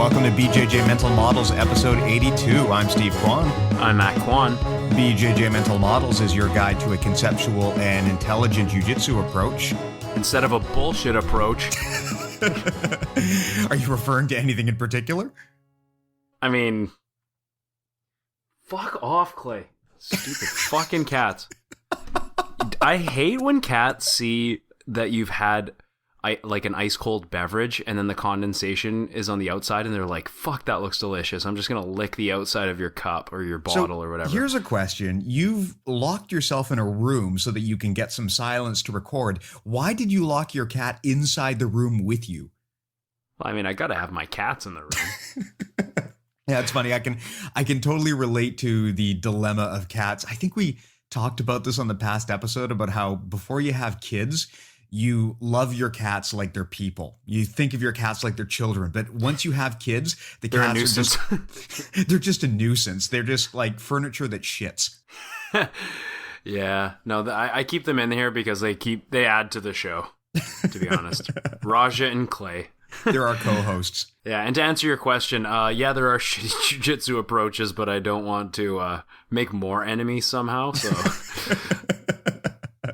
welcome to BJJ Mental Models, episode 82. I'm Steve Kwan. I'm Matt Kwan. BJJ Mental Models is your guide to a conceptual and intelligent jiu-jitsu approach. Instead of a bullshit approach. Are you referring to anything in particular? I mean, fuck off, Clay. Stupid fucking cats. I hate when cats see that you've had like an ice cold beverage and then the condensation is on the outside and they're like, fuck, that looks delicious. I'm just going to lick the outside of your cup or your bottle or whatever. Here's a question. You've locked yourself in a room so that you can get some silence to record. Why did you lock your cat inside the room with you? Well, I mean, I got to have my cats in the room. Yeah, it's funny. I can totally relate to the dilemma of cats. I think we talked about this on the past episode about how before you have kids, you love your cats like they're people. You think of your cats like they're children. But once you have kids, the cats are just, they're just a nuisance. They're just like furniture that shits. Yeah. No, I keep them in here because they add to the show, to be honest. Raja and Clay. They're our co-hosts. Yeah, and to answer your question, yeah, there are shitty jiu-jitsu approaches, but I don't want to make more enemies somehow, so...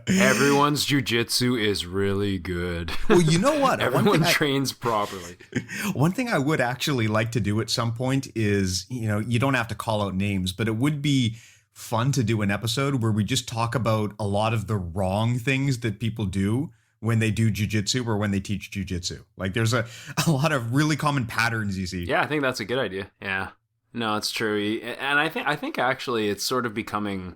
Everyone's jiu-jitsu is really good. Well, you know what? Everyone trains properly. One thing I would actually like to do at some point is, you don't have to call out names, but it would be fun to do an episode where we just talk about a lot of the wrong things that people do when they do jiu-jitsu or when they teach jiu-jitsu. Like there's a lot of really common patterns you see. Yeah, I think that's a good idea. Yeah. No, it's true. And I think actually it's sort of becoming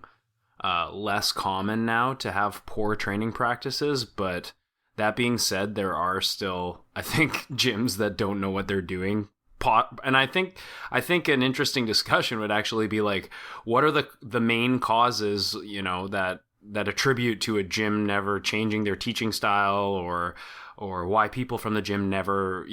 less common now to have poor training practices, but that being said, there are still, I think, gyms that don't know what they're doing. And I think an interesting discussion would actually be like, what are the main causes, that attribute to a gym never changing their teaching style, or why people from the gym never,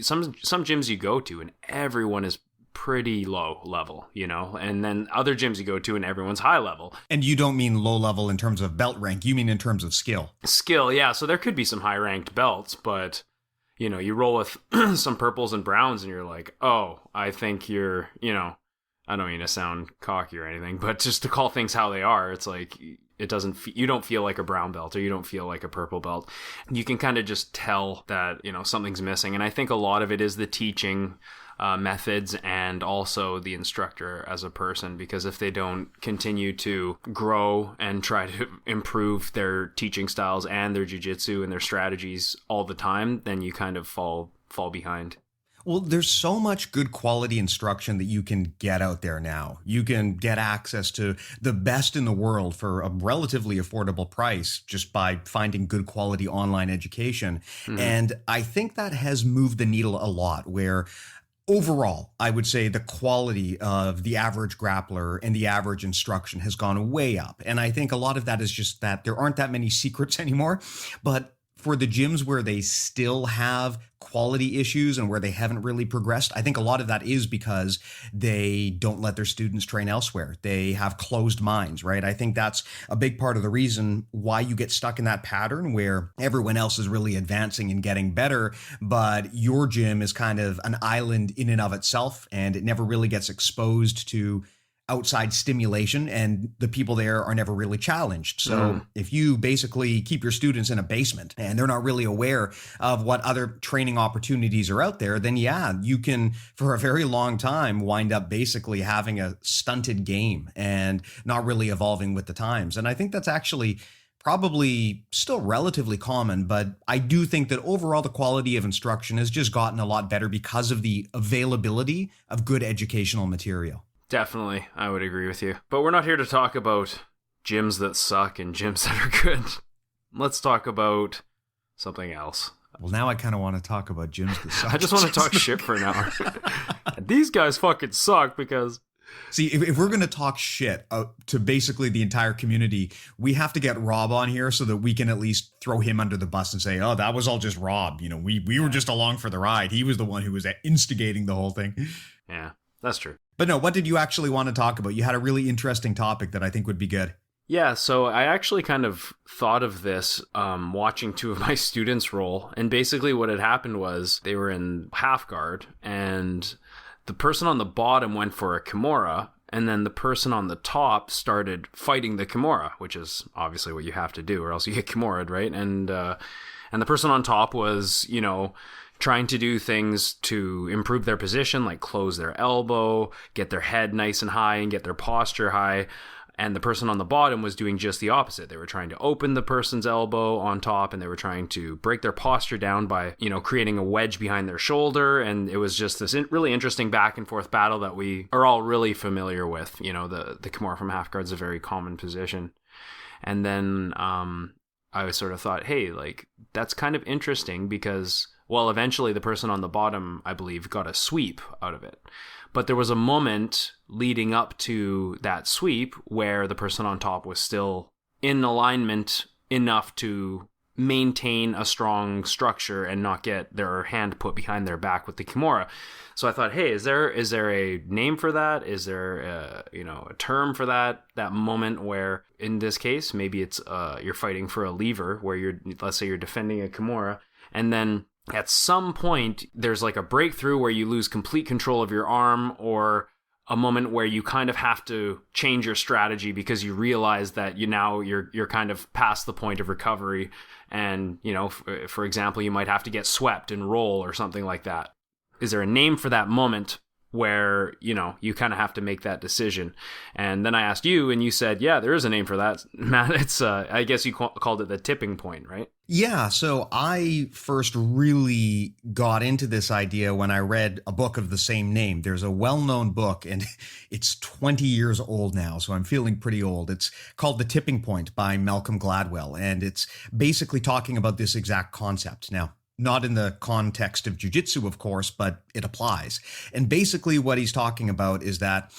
some gyms you go to and everyone is pretty low level, and then other gyms you go to and everyone's high level. And you don't mean low level in terms of belt rank, you mean in terms of skill. Skill, yeah. So there could be some high ranked belts, but you roll with some purples and browns and you're like, oh, I think you're, I don't mean to sound cocky or anything, but just to call things how they are, it's like you don't feel like a brown belt or you don't feel like a purple belt. You can kind of just tell that, something's missing. And I think a lot of it is the teaching methods and also the instructor as a person, because if they don't continue to grow and try to improve their teaching styles and their jiu-jitsu and their strategies all the time, then you kind of fall behind. Well, there's so much good quality instruction that you can get out there now. You can get access to the best in the world for a relatively affordable price just by finding good quality online education. Mm-hmm. And I think that has moved the needle a lot, where overall, I would say the quality of the average grappler and the average instruction has gone way up. And I think a lot of that is just that there aren't that many secrets anymore. But for the gyms where they still have quality issues and where they haven't really progressed, I think a lot of that is because they don't let their students train elsewhere. They have closed minds, right? I think that's a big part of the reason why you get stuck in that pattern where everyone else is really advancing and getting better, but your gym is kind of an island in and of itself, and it never really gets exposed to outside stimulation, and the people there are never really challenged. So if you basically keep your students in a basement and they're not really aware of what other training opportunities are out there, then yeah, you can for a very long time wind up basically having a stunted game and not really evolving with the times. And I think that's actually probably still relatively common, but I do think that overall the quality of instruction has just gotten a lot better because of the availability of good educational material. Definitely, I would agree with you. But we're not here to talk about gyms that suck and gyms that are good. Let's talk about something else. Well, now I kind of want to talk about gyms that suck. I just want to talk shit for an hour. These guys fucking suck because... See, if we're going to talk shit to basically the entire community, we have to get Rob on here so that we can at least throw him under the bus and say, oh, that was all just Rob. We were just along for the ride. He was the one who was instigating the whole thing. Yeah, that's true. But no, what did you actually want to talk about? You had a really interesting topic that I think would be good. Yeah, so I actually kind of thought of this watching two of my students roll. And basically, what had happened was they were in half guard, and the person on the bottom went for a Kimura, and then the person on the top started fighting the Kimura, which is obviously what you have to do, or else you get Kimura'd, right? And the person on top was, trying to do things to improve their position, like close their elbow, get their head nice and high, and get their posture high. And the person on the bottom was doing just the opposite. They were trying to open the person's elbow on top, and they were trying to break their posture down by, creating a wedge behind their shoulder. And it was just this really interesting back and forth battle that we are all really familiar with. The Kimura from half guard is a very common position. And then I sort of thought, hey, like, that's kind of interesting because, well, eventually the person on the bottom, I believe, got a sweep out of it. But there was a moment leading up to that sweep where the person on top was still in alignment enough to maintain a strong structure and not get their hand put behind their back with the Kimura. So I thought, hey, is there a name for that? Is there a term for that moment where, in this case, maybe it's you're fighting for a lever where let's say you're defending a Kimura, and then at some point, there's like a breakthrough where you lose complete control of your arm, or a moment where you kind of have to change your strategy because you realize that you're kind of past the point of recovery, and for example, you might have to get swept and roll or something like that. Is there a name for that moment where you kind of have to make that decision? And then I asked you, and you said, yeah, there is a name for that, Matt. It's I guess you called it the tipping point, right? Yeah, so I first really got into this idea when I read a book of the same name. There's a well-known book, and it's 20 years old now, so I'm feeling pretty old. It's called The Tipping Point by Malcolm Gladwell, and it's basically talking about this exact concept. Now, not in the context of jiu-jitsu, of course, but it applies. And basically what he's talking about is that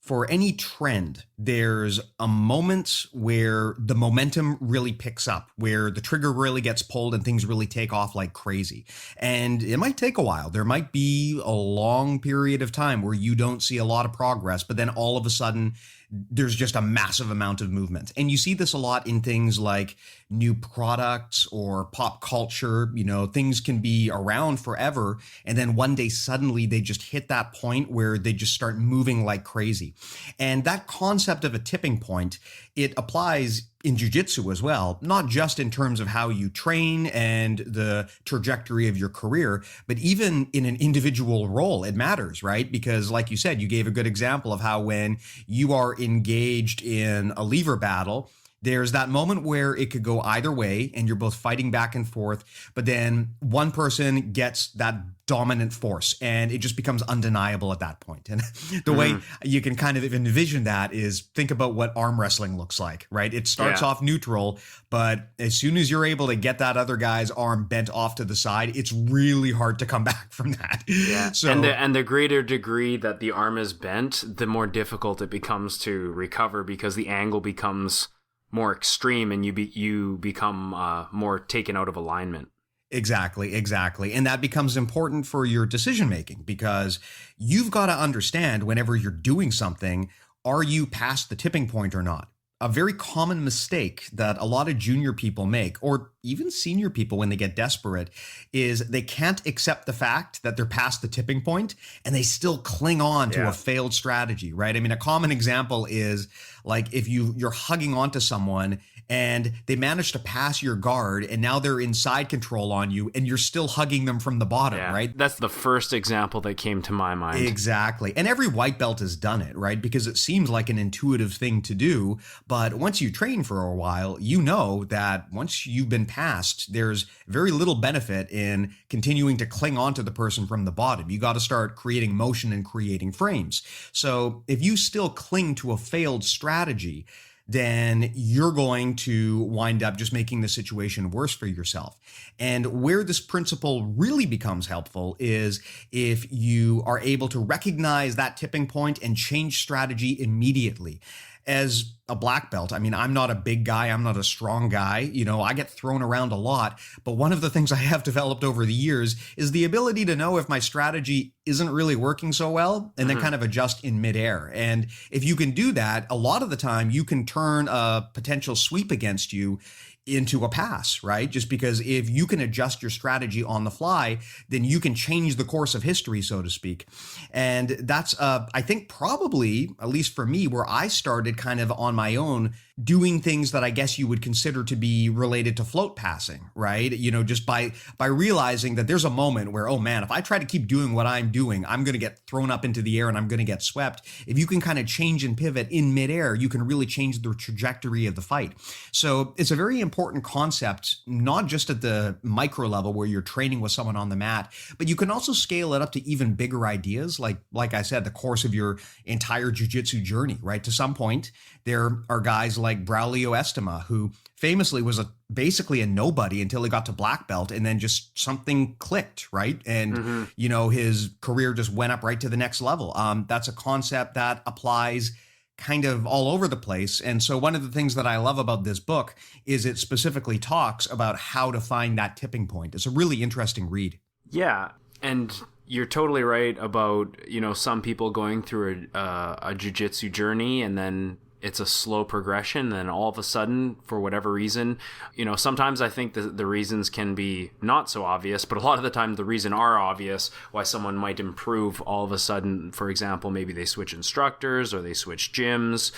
for any trend, there's a moment where the momentum really picks up, where the trigger really gets pulled and things really take off like crazy. And it might take a while. There might be a long period of time where you don't see a lot of progress, but then all of a sudden, there's just a massive amount of movement. And you see this a lot in things like new products or pop culture. Things can be around forever, and then one day suddenly they just hit that point where they just start moving like crazy. And that concept of a tipping point, it applies in jiu-jitsu as well, not just in terms of how you train and the trajectory of your career, but even in an individual role, it matters, right? Because like you said, you gave a good example of how when you are engaged in a lever battle, there's that moment where it could go either way and you're both fighting back and forth, but then one person gets that dominant force and it just becomes undeniable at that point. And the way you can kind of envision that is think about what arm wrestling looks like, right? It starts off neutral, but as soon as you're able to get that other guy's arm bent off to the side, it's really hard to come back from that. Yeah. So, and the greater degree that the arm is bent, the more difficult it becomes to recover because the angle becomes more extreme and you become more taken out of alignment. Exactly. And that becomes important for your decision making because you've got to understand whenever you're doing something, are you past the tipping point or not? A very common mistake that a lot of junior people make, or even senior people when they get desperate, is they can't accept the fact that they're past the tipping point and they still cling on to a failed strategy, right? I mean, a common example is like if you're hugging onto someone and they manage to pass your guard and now they're in side control on you and you're still hugging them from the bottom, right? That's the first example that came to my mind. Exactly. And every white belt has done it, right? Because it seems like an intuitive thing to do. But once you train for a while, you know that once you've been passed, there's very little benefit in continuing to cling on to the person from the bottom. You got to start creating motion and creating frames. So if you still cling to a failed strategy, then you're going to wind up just making the situation worse for yourself. And where this principle really becomes helpful is if you are able to recognize that tipping point and change strategy immediately. as a black belt, I mean, I'm not a big guy. I'm not a strong guy. You know, I get thrown around a lot. But one of the things I have developed over the years is the ability to know if my strategy isn't really working so well and then kind of adjust in midair. And if you can do that, a lot of the time you can turn a potential sweep against you into a pass, right? Just because if you can adjust your strategy on the fly, then you can change the course of history, so to speak. And that's, I think probably, at least for me, where I started kind of on my own doing things that I guess you would consider to be related to float passing, right? You know, just by realizing that there's a moment where, oh man, if I try to keep doing what I'm doing, I'm going to get thrown up into the air and I'm going to get swept. If you can kind of change and pivot in midair, you can really change the trajectory of the fight. So it's a very important concept, not just at the micro level where you're training with someone on the mat, but you can also scale it up to even bigger ideas. Like I said, the course of your entire jiu-jitsu journey, right? To some point, there are guys like Braulio Estima, who famously was basically a nobody until he got to black belt, and then just something clicked, right? And, you know, his career just went up right to the next level. That's a concept that applies kind of all over the place. And so one of the things that I love about this book is it specifically talks about how to find that tipping point. It's a really interesting read. Yeah. And you're totally right about, you know, some people going through a jiu-jitsu journey and then it's a slow progression. Then all of a sudden, for whatever reason, you know, sometimes I think the reasons can be not so obvious, but a lot of the time the reason are obvious why someone might improve all of a sudden. For example, maybe they switch instructors or they switch gyms,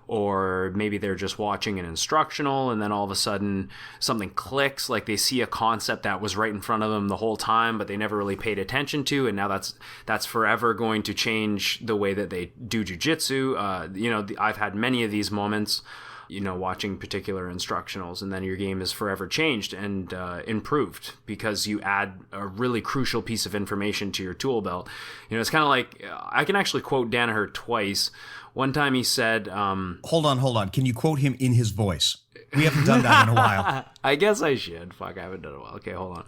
or maybe they're just watching an instructional and then all of a sudden something clicks, like they see a concept that was right in front of them the whole time, but they never really paid attention to. And now that's forever going to change the way that they do jiu-jitsu. You know, I've had many of these moments, you know, watching particular instructionals, and then your game is forever changed and improved because you add a really crucial piece of information to your tool belt. You know, it's kind of like, I can actually quote Danaher twice. One time he said... Hold on. Can you quote him in his voice? We haven't done that in a while. I guess I should. Fuck, I haven't done it in a while. Okay, hold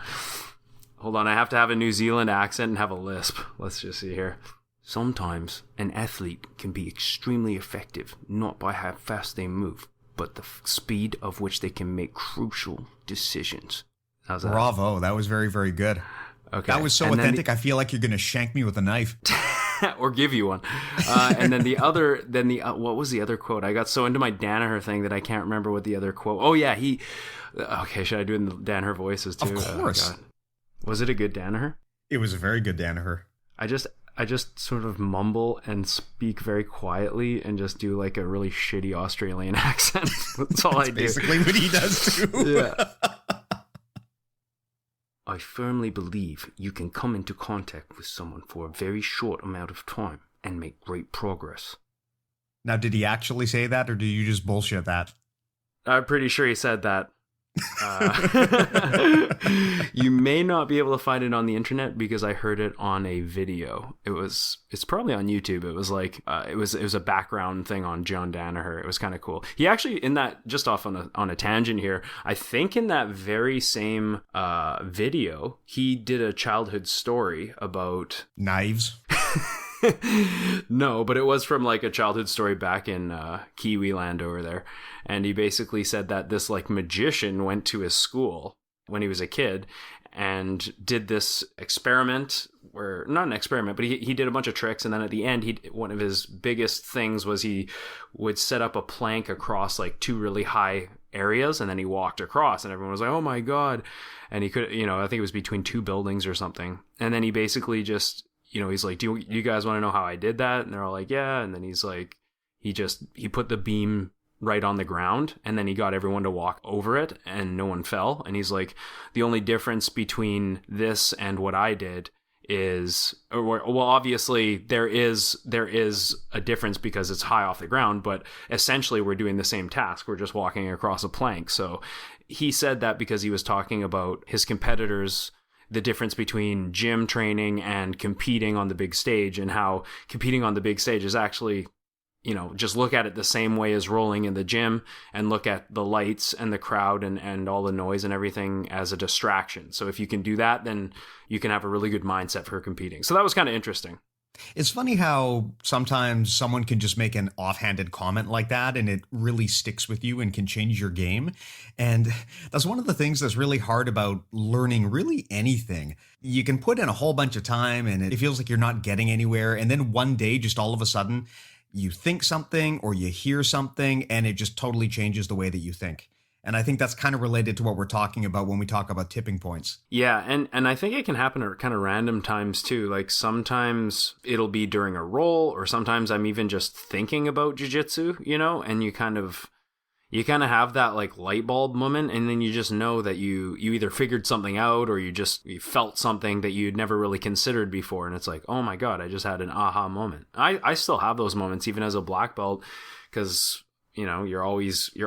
on. I have to have a New Zealand accent and have a lisp. Let's just see here. Sometimes an athlete can be extremely effective, not by how fast they move, but the speed of which they can make crucial decisions. How's that? Bravo. That was very, very good. Okay. That was so authentic. I feel like you're going to shank me with a knife. Or give you one. And then what was the other quote? I got so into my Danaher thing that I can't remember what the other quote. Oh yeah, okay, should I do it in the Danaher voices too? Of course. Was it a good Danaher? It was a very good Danaher. I just sort of mumble and speak very quietly and just do like a really shitty Australian accent. That's all I do. Basically what he does too. Yeah. I firmly believe you can come into contact with someone for a very short amount of time and make great progress. Now, did he actually say that, or do you just bullshit that? I'm pretty sure he said that. You may not be able to find it on the internet because I heard it on a video. It's probably on YouTube. It was like it was a background thing on John Danaher. It was kind of cool. He actually, in that, just off on a tangent here, I think in that very same video, he did a childhood story about knives. No, but it was from like a childhood story back in Kiwi land over there. And he basically said that this like magician went to his school when he was a kid and did this experiment, where not an experiment, but he did a bunch of tricks. And then at the end, one of his biggest things was he would set up a plank across like two really high areas, and then he walked across and everyone was like, oh my God. And he could, you know, I think it was between two buildings or something. And then he basically just, you know, he's like, do you guys want to know how I did that? And they're all like, yeah. And then he's like, he put the beam right on the ground, and then he got everyone to walk over it and no one fell. And he's like, the only difference between this and what I did is, well, obviously there is a difference because it's high off the ground, but essentially we're doing the same task. We're just walking across a plank. So he said that because he was talking about his competitors, the difference between gym training and competing on the big stage, and how competing on the big stage is actually, you know, just look at it the same way as rolling in the gym, and look at the lights and the crowd and all the noise and everything as a distraction. So if you can do that, then you can have a really good mindset for competing. So that was kind of interesting. It's funny how sometimes someone can just make an offhanded comment like that and it really sticks with you and can change your game. And that's one of the things that's really hard about learning really anything. You can put in a whole bunch of time and it feels like you're not getting anywhere. And then one day, just all of a sudden, you think something or you hear something and it just totally changes the way that you think. And I think that's kind of related to what we're talking about when we talk about tipping points. Yeah, and I think it can happen at kind of random times too. Like sometimes it'll be during a roll, or sometimes I'm even just thinking about jiu-jitsu, and you kind of have that like light bulb moment, and then you just know that you either figured something out or you felt something that you'd never really considered before, and it's like, oh my god, I just had an aha moment. I still have those moments even as a black belt, because you're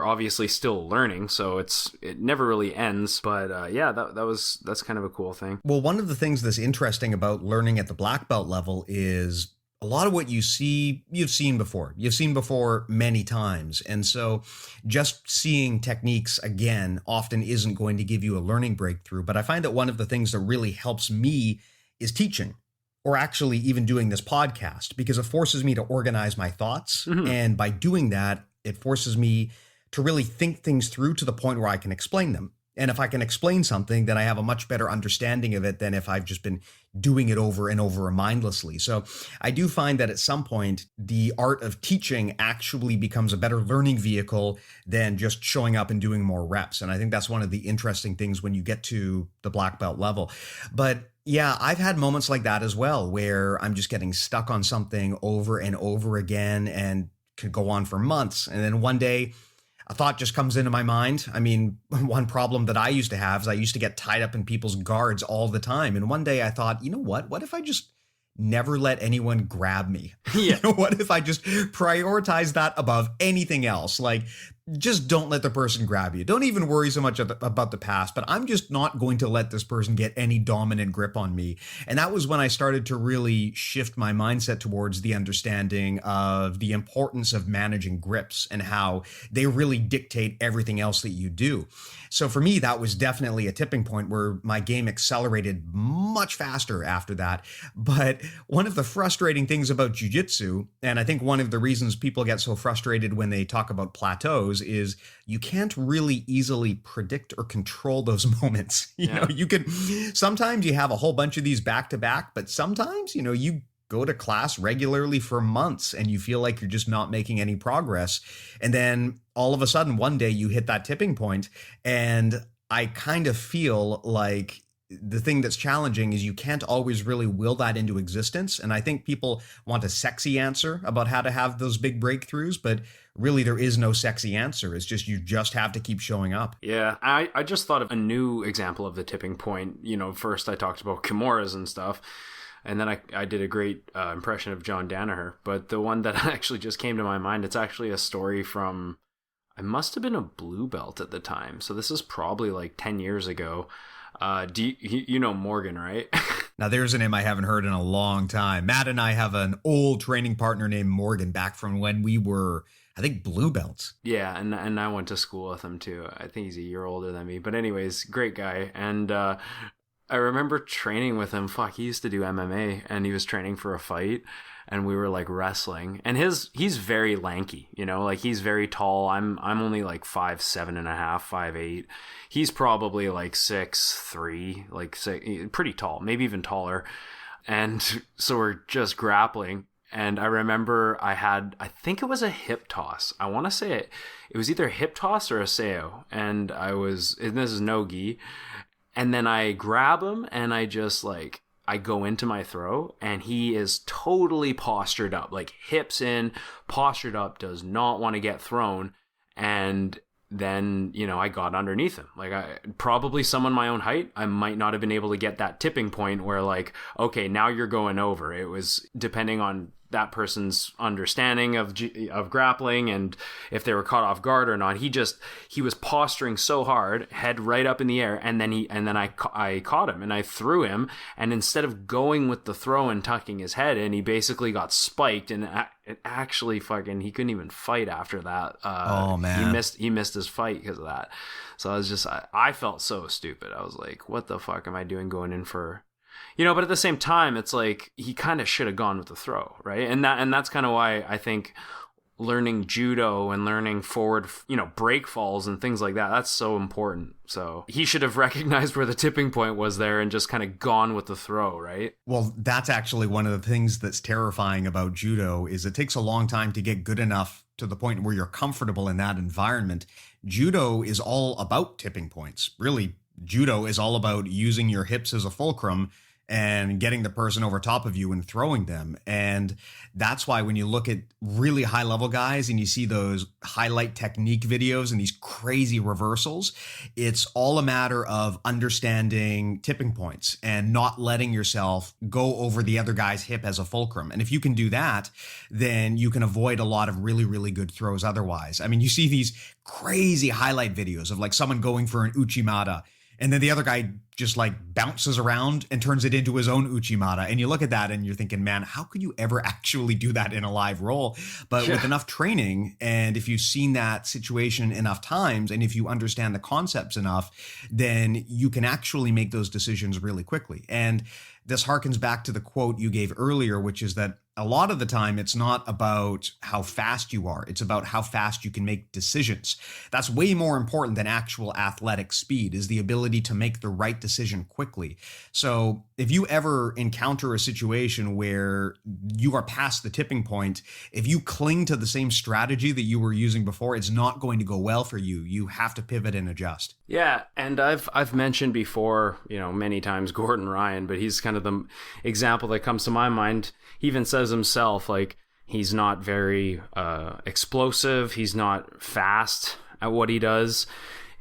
obviously still learning, so it never really ends. But yeah, that's kind of a cool thing. Well, one of the things that's interesting about learning at the black belt level is a lot of what you see, you've seen before. You've seen before many times. And so just seeing techniques again often isn't going to give you a learning breakthrough. But I find that one of the things that really helps me is teaching, or actually even doing this podcast, because it forces me to organize my thoughts. Mm-hmm. And by doing that, it forces me to really think things through to the point where I can explain them. And if I can explain something, then I have a much better understanding of it than if I've just been doing it over and over mindlessly. So I do find that at some point, the art of teaching actually becomes a better learning vehicle than just showing up and doing more reps. And I think that's one of the interesting things when you get to the black belt level. But yeah, I've had moments like that as well, where I'm just getting stuck on something over and over again and could go on for months. And then one day a thought just comes into my mind. I mean, one problem that I used to have is I used to get tied up in people's guards all the time. And one day I thought, you know what? What if I just never let anyone grab me? Yeah. What if I just prioritize that above anything else? Like, just don't let the person grab you. Don't even worry so much about the past, but I'm just not going to let this person get any dominant grip on me. And that was when I started to really shift my mindset towards the understanding of the importance of managing grips and how they really dictate everything else that you do. So for me, that was definitely a tipping point where my game accelerated much faster after that. But one of the frustrating things about jiu-jitsu, and I think one of the reasons people get so frustrated when they talk about plateaus, is you can't really easily predict or control those moments. You can, sometimes you have a whole bunch of these back to back, but sometimes, you go to class regularly for months and you feel like you're just not making any progress. And then all of a sudden, one day you hit that tipping point, and I kind of feel like the thing that's challenging is you can't always really will that into existence. And I think people want a sexy answer about how to have those big breakthroughs, but really there is no sexy answer. It's just, you just have to keep showing up. Yeah, I just thought of a new example of the tipping point. First I talked about Kimuras and stuff, and then I did a great impression of John Danaher. But the one that actually just came to my mind, it's actually a story from, I must have been a blue belt at the time. So this is probably like 10 years ago. Do you know Morgan, right? Now there's a name I haven't heard in a long time. Matt and I have an old training partner named Morgan back from when we were, I think, blue belts. Yeah, and I went to school with him too. I think he's a year older than me. But anyways, great guy. And I remember training with him. He used to do MMA, and he was training for a fight. And we were like wrestling, and he's very lanky, like he's very tall. I'm only like 5'7" and a half, 5'8". He's probably like 6'3", like pretty tall, maybe even taller. And so we're just grappling. And I remember I think it was a hip toss. I want to say it was either a hip toss or a seo. And this is no gi. And then I grab him and I just I go into my throw, and he is totally postured up, like hips in, postured up, does not want to get thrown. And then, I got underneath him. Probably someone my own height, I might not have been able to get that tipping point where okay, now you're going over. It was depending on that person's understanding of grappling and if they were caught off guard or not. He was posturing so hard, head right up in the air, and then I caught him and I threw him, and instead of going with the throw and tucking his head in, he basically got spiked, and it actually he couldn't even fight after that. Oh man, he missed his fight because of that. So I felt so stupid. I was like, what the fuck am I doing going in for But at the same time, it's like he kind of should have gone with the throw, right? And that's kind of why I think learning judo and learning forward, break falls and things like that, that's so important. So he should have recognized where the tipping point was there and just kind of gone with the throw, right? Well, that's actually one of the things that's terrifying about judo is it takes a long time to get good enough to the point where you're comfortable in that environment. Judo is all about tipping points. Really, judo is all about using your hips as a fulcrum and getting the person over top of you and throwing them. And that's why when you look at really high level guys and you see those highlight technique videos and these crazy reversals, it's all a matter of understanding tipping points and not letting yourself go over the other guy's hip as a fulcrum. And if you can do that, then you can avoid a lot of really, really good throws otherwise. I mean, you see these crazy highlight videos of like someone going for an uchimata, and then the other guy just like bounces around and turns it into his own uchimata. And you look at that and you're thinking, man, how could you ever actually do that in a live roll? But with enough training, and if you've seen that situation enough times, and if you understand the concepts enough, then you can actually make those decisions really quickly. And this harkens back to the quote you gave earlier, which is that a lot of the time, it's not about how fast you are. It's about how fast you can make decisions. That's way more important than actual athletic speed, is the ability to make the right decision quickly. So if you ever encounter a situation where you are past the tipping point, if you cling to the same strategy that you were using before, it's not going to go well for you. You have to pivot and adjust. Yeah, and I've mentioned before, many times Gordon Ryan, but he's kind of the example that comes to my mind. He even says himself, like, he's not very explosive. He's not fast at what he does.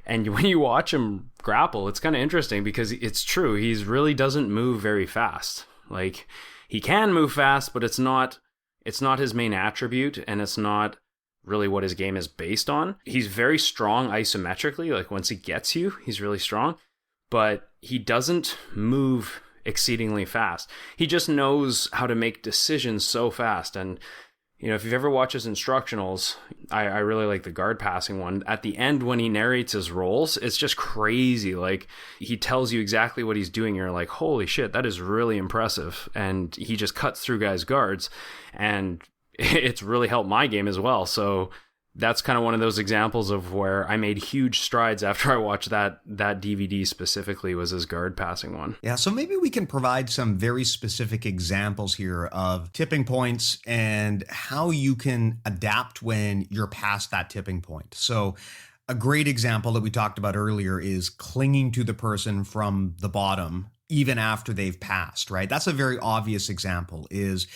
And when you watch him grapple, it's kind of interesting because it's true. He really doesn't move very fast. Like, he can move fast, but it's not his main attribute, and it's not really what his game is based on. He's very strong isometrically. Like, once he gets you, he's really strong, but he doesn't move exceedingly fast. He just knows how to make decisions so fast. And if you've ever watched his instructionals, I really like the guard passing one. At the end, when he narrates his rolls, it's just crazy. Like, he tells you exactly what he's doing. You're like, holy shit, that is really impressive. And he just cuts through guys' guards, and it's really helped my game as well. So that's kind of one of those examples of where I made huge strides after I watched that DVD specifically, was his guard passing one. Yeah, so maybe we can provide some very specific examples here of tipping points and how you can adapt when you're past that tipping point. So a great example that we talked about earlier is clinging to the person from the bottom even after they've passed, right? That's a very obvious example. Is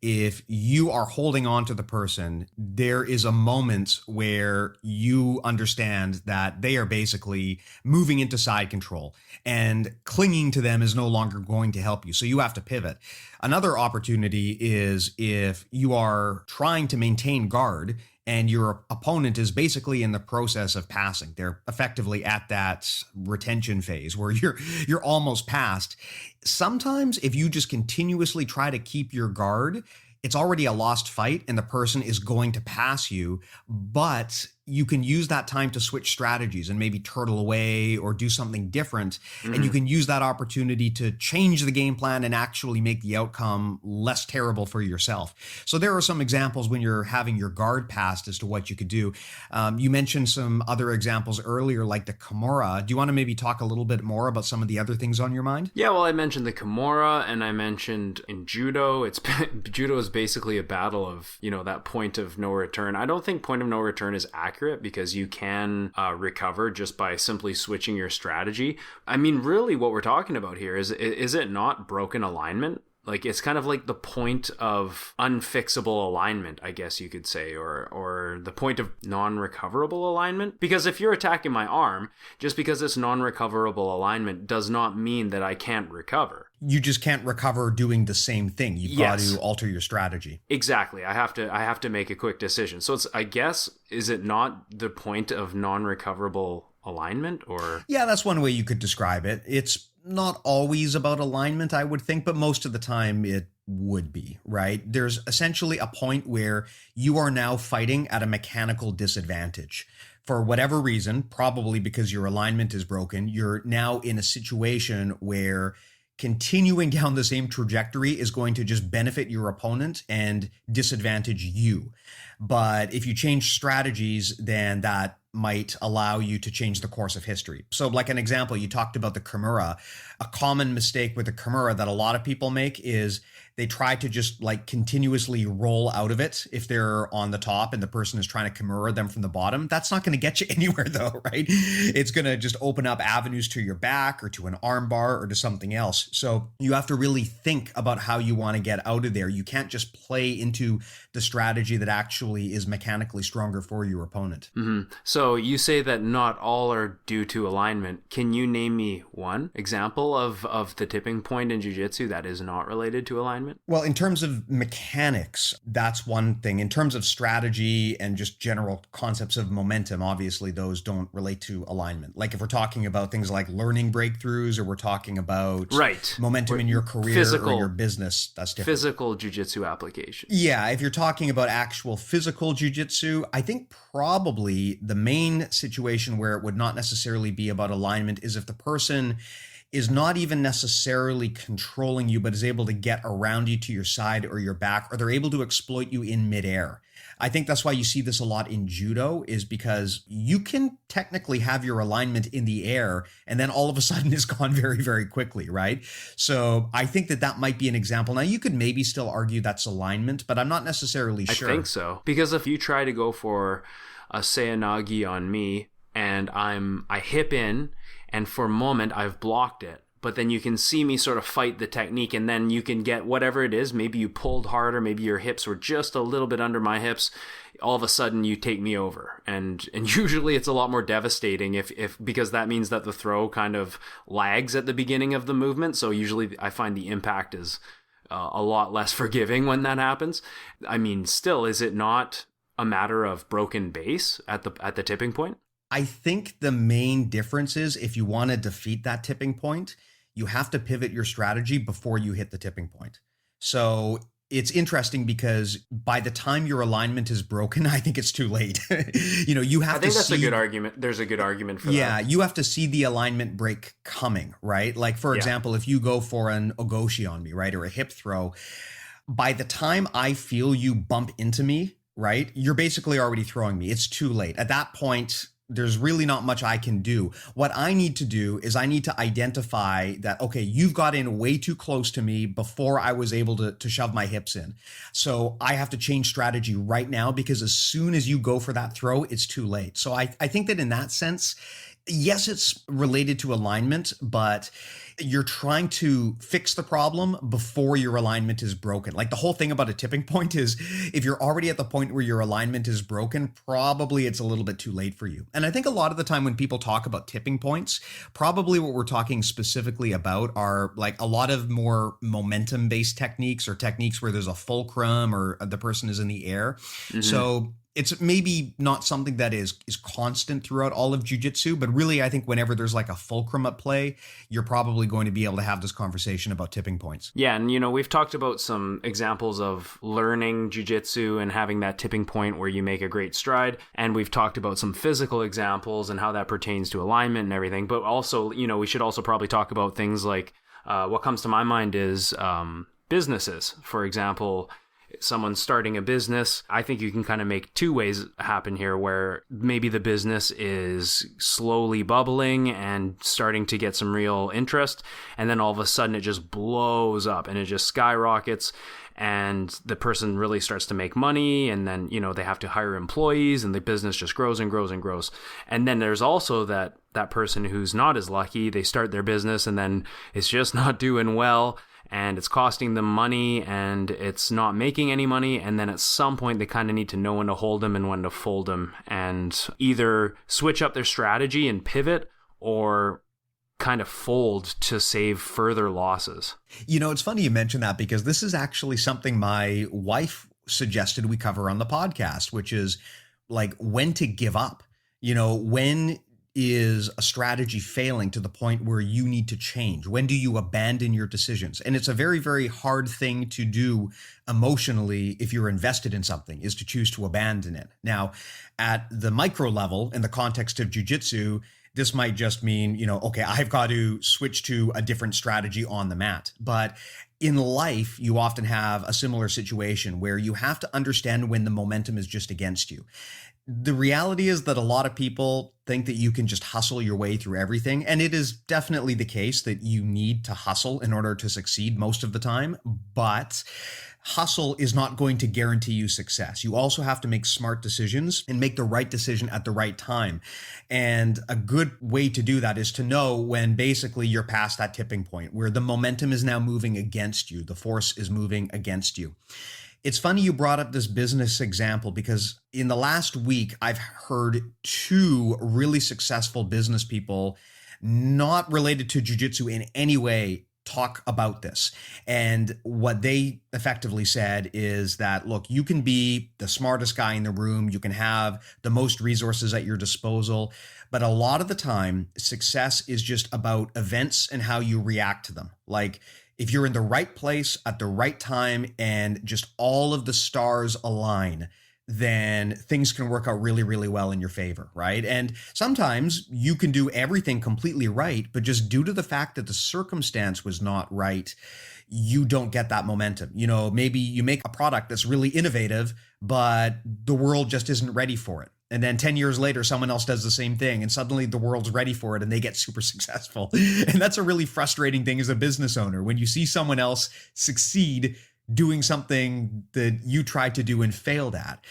if you are holding on to the person, there is a moment where you understand that they are basically moving into side control, and clinging to them is no longer going to help you. So you have to pivot. Another opportunity is if you are trying to maintain guard and your opponent is basically in the process of passing. They're effectively at that retention phase where you're almost past. Sometimes if you just continuously try to keep your guard, it's already a lost fight and the person is going to pass you, but you can use that time to switch strategies and maybe turtle away or do something different. Mm-hmm. And you can use that opportunity to change the game plan and actually make the outcome less terrible for yourself. So there are some examples when you're having your guard passed as to what you could do. You mentioned some other examples earlier, like the Kimura. Do you want to maybe talk a little bit more about some of the other things on your mind? Yeah, well, I mentioned the Kimura, and I mentioned in judo, judo is basically a battle of, that point of no return. I don't think point of no return is accurate, because you can recover just by simply switching your strategy. I mean, really what we're talking about here is it not broken alignment? Like, it's kind of like the point of unfixable alignment, I guess you could say, or the point of non-recoverable alignment. Because if you're attacking my arm, just because it's non-recoverable alignment does not mean that I can't recover. You just can't recover doing the same thing. You've got to alter your strategy. Exactly. I have to make a quick decision. So I guess, is it not the point of non-recoverable alignment? Or yeah, that's one way you could describe it. It's not always about alignment, I would think, but most of the time it would be, right? There's essentially a point where you are now fighting at a mechanical disadvantage. For whatever reason, probably because your alignment is broken, you're now in a situation where continuing down the same trajectory is going to just benefit your opponent and disadvantage you. But if you change strategies, then that might allow you to change the course of history. So like an example, you talked about the Kimura. A common mistake with the Kimura that a lot of people make is they try to just like continuously roll out of it if they're on the top and the person is trying to Kimura them from the bottom. That's not going to get you anywhere though, right? It's going to just open up avenues to your back or to an arm bar or to something else. So you have to really think about how you want to get out of there. You can't just play into the strategy that actually is mechanically stronger for your opponent. Mm-hmm. So you say that not all are due to alignment. Can you name me one example of the tipping point in jiu-jitsu that is not related to alignment? Well, in terms of mechanics, that's one thing. In terms of strategy and just general concepts of momentum, obviously those don't relate to alignment. Like if we're talking about things like learning breakthroughs or we're talking about momentum in your career or your business, that's different. Physical jiu-jitsu application. Yeah, if you're talking about actual physical jiu-jitsu, I think probably the main situation where it would not necessarily be about alignment is if the person is not even necessarily controlling you, but is able to get around you to your side or your back, or they're able to exploit you in midair. I think that's why you see this a lot in judo, is because you can technically have your alignment in the air and then all of a sudden it's gone very, very quickly, right? So I think that might be an example. Now you could maybe still argue that's alignment, but I'm not necessarily sure. I think so. Because if you try to go for a seoinage on me and I hip in, and for a moment I've blocked it, but then you can see me sort of fight the technique, and then you can get whatever it is. Maybe you pulled harder, maybe your hips were just a little bit under my hips. All of a sudden you take me over, and usually it's a lot more devastating if because that means that the throw kind of lags at the beginning of the movement. So usually I find the impact is a lot less forgiving when that happens. I mean, still, is it not a matter of broken base at the tipping point? I think the main difference is if you want to defeat that tipping point, you have to pivot your strategy before you hit the tipping point. So it's interesting because by the time your alignment is broken, I think it's too late. You have to see. I think that's a good argument. There's a good argument for that. Yeah, you have to see the alignment break coming, right? Like, for example, if you go for an ogoshi on me, right, or a hip throw, by the time I feel you bump into me, right, you're basically already throwing me. It's too late. At that point, there's really not much I can do. What I need to do is I need to identify that, okay, you've got in way too close to me before I was able to shove my hips in. So I have to change strategy right now, because as soon as you go for that throw, it's too late. So I think that in that sense, yes, it's related to alignment, but you're trying to fix the problem before your alignment is broken. Like the whole thing about a tipping point is if you're already at the point where your alignment is broken, probably it's a little bit too late for you. And I think a lot of the time when people talk about tipping points, probably what we're talking specifically about are like a lot of more momentum-based techniques, or techniques where there's a fulcrum or the person is in the air. Mm-hmm. So it's maybe not something that is constant throughout all of jiu-jitsu, but really I think whenever there's like a fulcrum at play, you're probably going to be able to have this conversation about tipping points. Yeah, and we've talked about some examples of learning jiu-jitsu and having that tipping point where you make a great stride, and we've talked about some physical examples and how that pertains to alignment and everything, but also, we should also probably talk about things like what comes to my mind is businesses. For example, someone starting a business, I think you can kind of make two ways happen here, where maybe the business is slowly bubbling and starting to get some real interest, and then all of a sudden it just blows up and it just skyrockets, and the person really starts to make money, and then they have to hire employees, and the business just grows and grows and grows. And then there's also that person who's not as lucky. They start their business and then it's just not doing well, and it's costing them money, and it's not making any money. And then at some point, they kind of need to know when to hold them and when to fold them, and either switch up their strategy and pivot, or kind of fold to save further losses. It's funny you mention that, because this is actually something my wife suggested we cover on the podcast, which is like when to give up. When is a strategy failing to the point where you need to change? When do you abandon your decisions? And it's a very, very hard thing to do emotionally if you're invested in something, is to choose to abandon it. Now, at the micro level, in the context of jiu-jitsu, this might just mean, okay, I've got to switch to a different strategy on the mat. But in life, you often have a similar situation where you have to understand when the momentum is just against you. The reality is that a lot of people think that you can just hustle your way through everything. And it is definitely the case that you need to hustle in order to succeed most of the time. But hustle is not going to guarantee you success. You also have to make smart decisions and make the right decision at the right time. And a good way to do that is to know when basically you're past that tipping point where the momentum is now moving against you. The force is moving against you. It's funny you brought up this business example because in the last week, I've heard two really successful business people, not related to jiu-jitsu in any way, talk about this. And what they effectively said is that, look, you can be the smartest guy in the room, you can have the most resources at your disposal, but a lot of the time, success is just about events and how you react to them. Like, if you're in the right place at the right time and just all of the stars align, then things can work out really, really well in your favor, right? And sometimes you can do everything completely right, but just due to the fact that the circumstance was not right, you don't get that momentum. Maybe you make a product that's really innovative, but the world just isn't ready for it. And then 10 years later, someone else does the same thing and suddenly the world's ready for it and they get super successful. And that's a really frustrating thing as a business owner when you see someone else succeed doing something that you tried to do and failed at.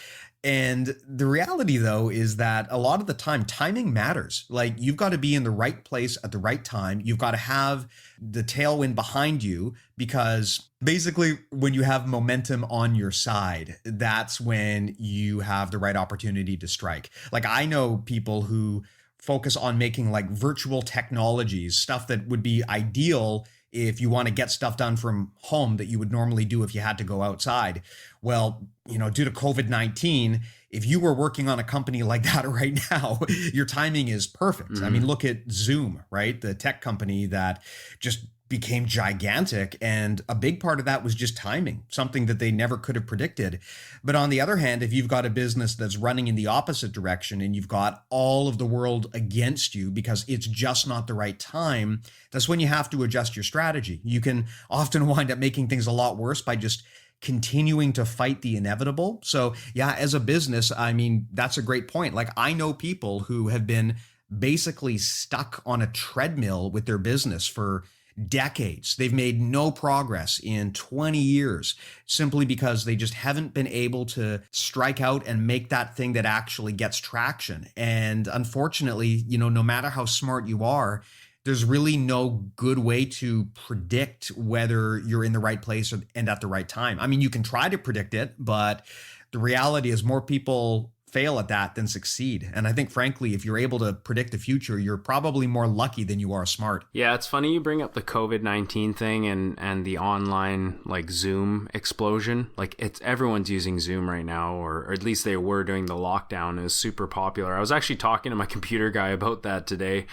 And the reality, though, is that a lot of the time, timing matters. Like, you've got to be in the right place at the right time. You've got to have the tailwind behind you because basically when you have momentum on your side, that's when you have the right opportunity to strike. Like, I know people who focus on making like virtual technologies, stuff that would be ideal if you want to get stuff done from home that you would normally do if you had to go outside. Well, due to COVID-19, if you were working on a company like that right now, your timing is perfect. Mm-hmm. I mean, look at Zoom, right? The tech company that just became gigantic. And a big part of that was just timing, something that they never could have predicted. But on the other hand, if you've got a business that's running in the opposite direction and you've got all of the world against you because it's just not the right time, that's when you have to adjust your strategy. You can often wind up making things a lot worse by just continuing to fight the inevitable. So yeah, as a business, I mean, that's a great point. Like, I know people who have been basically stuck on a treadmill with their business for decades. They've made no progress in 20 years simply because they just haven't been able to strike out and make that thing that actually gets traction. And unfortunately, no matter how smart you are, there's really no good way to predict whether you're in the right place and at the right time. I mean, you can try to predict it, but the reality is more people fail at that than succeed. And I think, frankly, if you're able to predict the future, you're probably more lucky than you are smart. Yeah, it's funny you bring up the COVID-19 thing and the online like Zoom explosion. Like, everyone's using Zoom right now, or at least they were during the lockdown. It was super popular. I was actually talking to my computer guy about that today,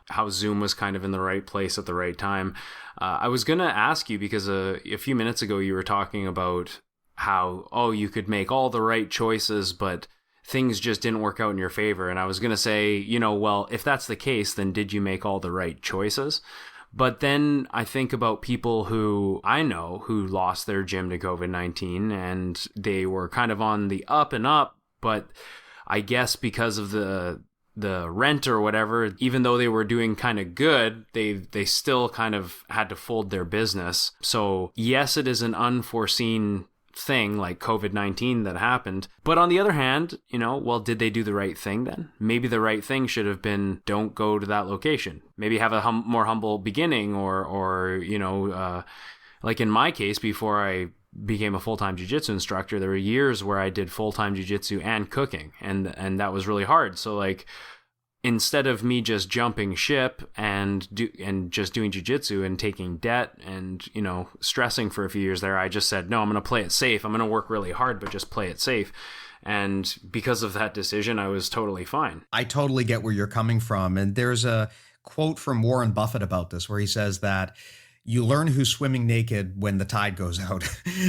how Zoom was kind of in the right place at the right time. I was going to ask you because a few minutes ago you were talking about how, you could make all the right choices, but things just didn't work out in your favor. And I was going to say, well, if that's the case, then did you make all the right choices? But then I think about people who I know who lost their gym to COVID-19 and they were kind of on the up and up, but I guess because of the rent or whatever, even though they were doing kind of good, they still kind of had to fold their business. So yes, it is an unforeseen thing like COVID-19 that happened. But on the other hand, well, did they do the right thing then? Maybe the right thing should have been, don't go to that location. Maybe have a more humble beginning or like in my case, before I became a full-time jiu-jitsu instructor, there were years where I did full-time jiu-jitsu and cooking, and that was really hard. So like, instead of me just jumping ship and just doing jiu-jitsu and taking debt and stressing for a few years there, I just said, no, I'm going to play it safe. I'm going to work really hard, but just play it safe. And because of that decision, I was totally fine. I totally get where you're coming from. And there's a quote from Warren Buffett about this where he says that you learn who's swimming naked when the tide goes out.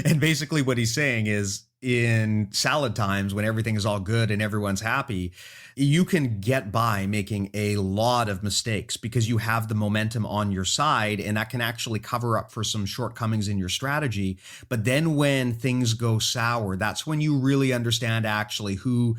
And basically what he's saying is, in salad times when everything is all good and everyone's happy, you can get by making a lot of mistakes because you have the momentum on your side, and that can actually cover up for some shortcomings in your strategy. But then when things go sour, that's when you really understand actually who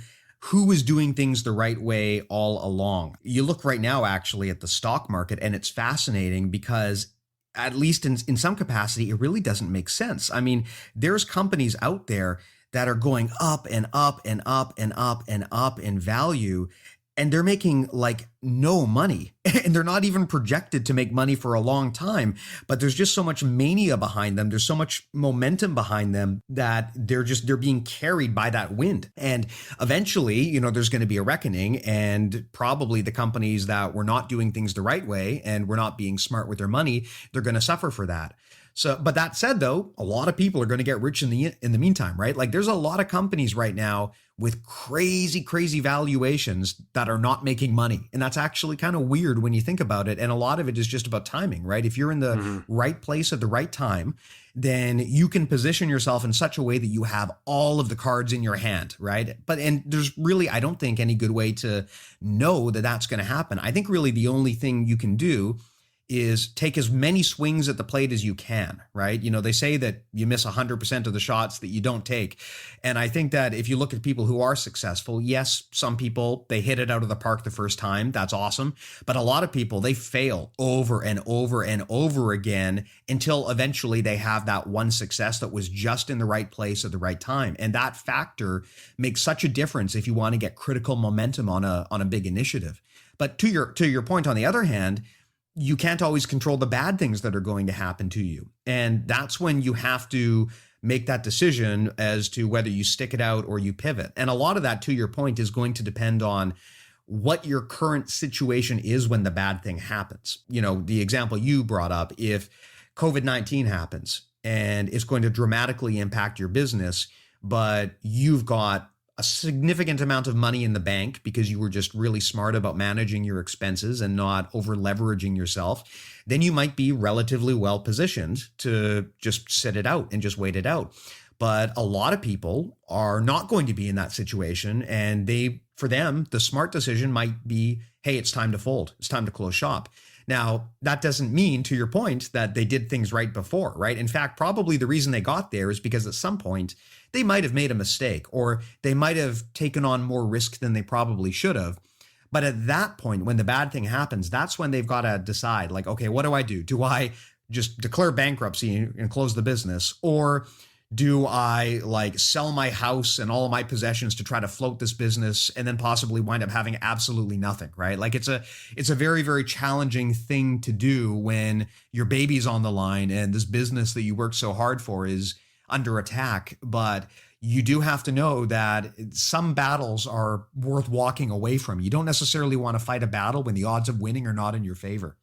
is doing things the right way all along. You look right now actually at the stock market, and it's fascinating because at least in some capacity, it really doesn't make sense. I mean, there's companies out there that are going up and up and up and up and up in value, and they're making like no money, and they're not even projected to make money for a long time. But there's just so much mania behind them. There's so much momentum behind them that they're being carried by that wind. And eventually, you know, there's going to be a reckoning, and probably the companies that were not doing things the right way and were not being smart with their money, they're going to suffer for that. So, but that said, though, a lot of people are going to get rich in the meantime, right? Like there's a lot of companies right now with crazy valuations that are not making money. And that's actually kind of weird when you think about it. And a lot of it is just about timing, right? If you're in the right place at the right time, then you can position yourself in such a way that you have all of the cards in your hand, right? And there's really, I don't think, any good way to know that that's going to happen. I think really the only thing you can do is take as many swings at the plate as you can, right? You know, they say that you miss 100% of the shots that you don't take. And I think that if you look at people who are successful, yes, some people, they hit it out of the park the first time. That's awesome. But a lot of people, they fail over and over and over again until eventually they have that one success that was just in the right place at the right time. And that factor makes such a difference if you want to get critical momentum on a big initiative. But to your point, on the other hand, you can't always control the bad things that are going to happen to you. And that's when you have to make that decision as to whether you stick it out or you pivot. And a lot of that, to your point, is going to depend on what your current situation is when the bad thing happens. You know, the example you brought up, if COVID-19 happens and it's going to dramatically impact your business, but you've got a significant amount of money in the bank because you were just really smart about managing your expenses and not over leveraging yourself, then you might be relatively well positioned to just sit it out and just wait it out. But a lot of people are not going to be in that situation. And for them, the smart decision might be, hey, it's time to fold. It's time to close shop. Now, that doesn't mean, to your point, that they did things right before, right? In fact, probably the reason they got there is because at some point they might have made a mistake, or they might have taken on more risk than they probably should have. But at that point, when the bad thing happens, that's when they've got to decide, like, okay, what do I do? Do I just declare bankruptcy and close the business? Or do I like sell my house and all of my possessions to try to float this business and then possibly wind up having absolutely nothing, right? Like it's a very, very challenging thing to do when your baby's on the line and this business that you worked so hard for is under attack. But you do have to know that some battles are worth walking away from. You don't necessarily want to fight a battle when the odds of winning are not in your favor.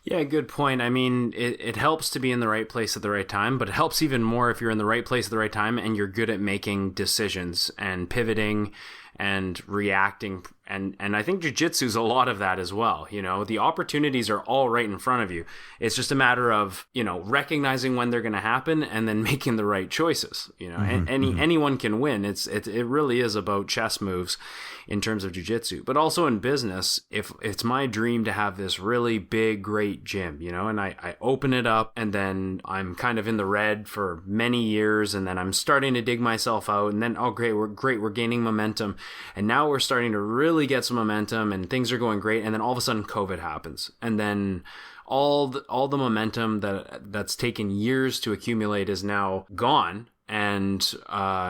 Yeah, good point. I mean, it helps to be in the right place at the right time, but it helps even more if you're in the right place at the right time and you're good at making decisions and pivoting and reacting. And I think jiu-jitsu is a lot of that as well. You know, the opportunities are all right in front of you. It's just a matter of, you know, recognizing when they're going to happen and then making the right choices. You know, anyone can win. It really is about chess moves in terms of jiu-jitsu, but also in business. If it's my dream to have this really big, great gym, you know, and I open it up and then I'm kind of in the red for many years, and then I'm starting to dig myself out, and then, oh, great, we're gaining momentum. And now we're starting to really get some momentum and things are going great. And then all of a sudden COVID happens. And then all the momentum that's taken years to accumulate is now gone. And,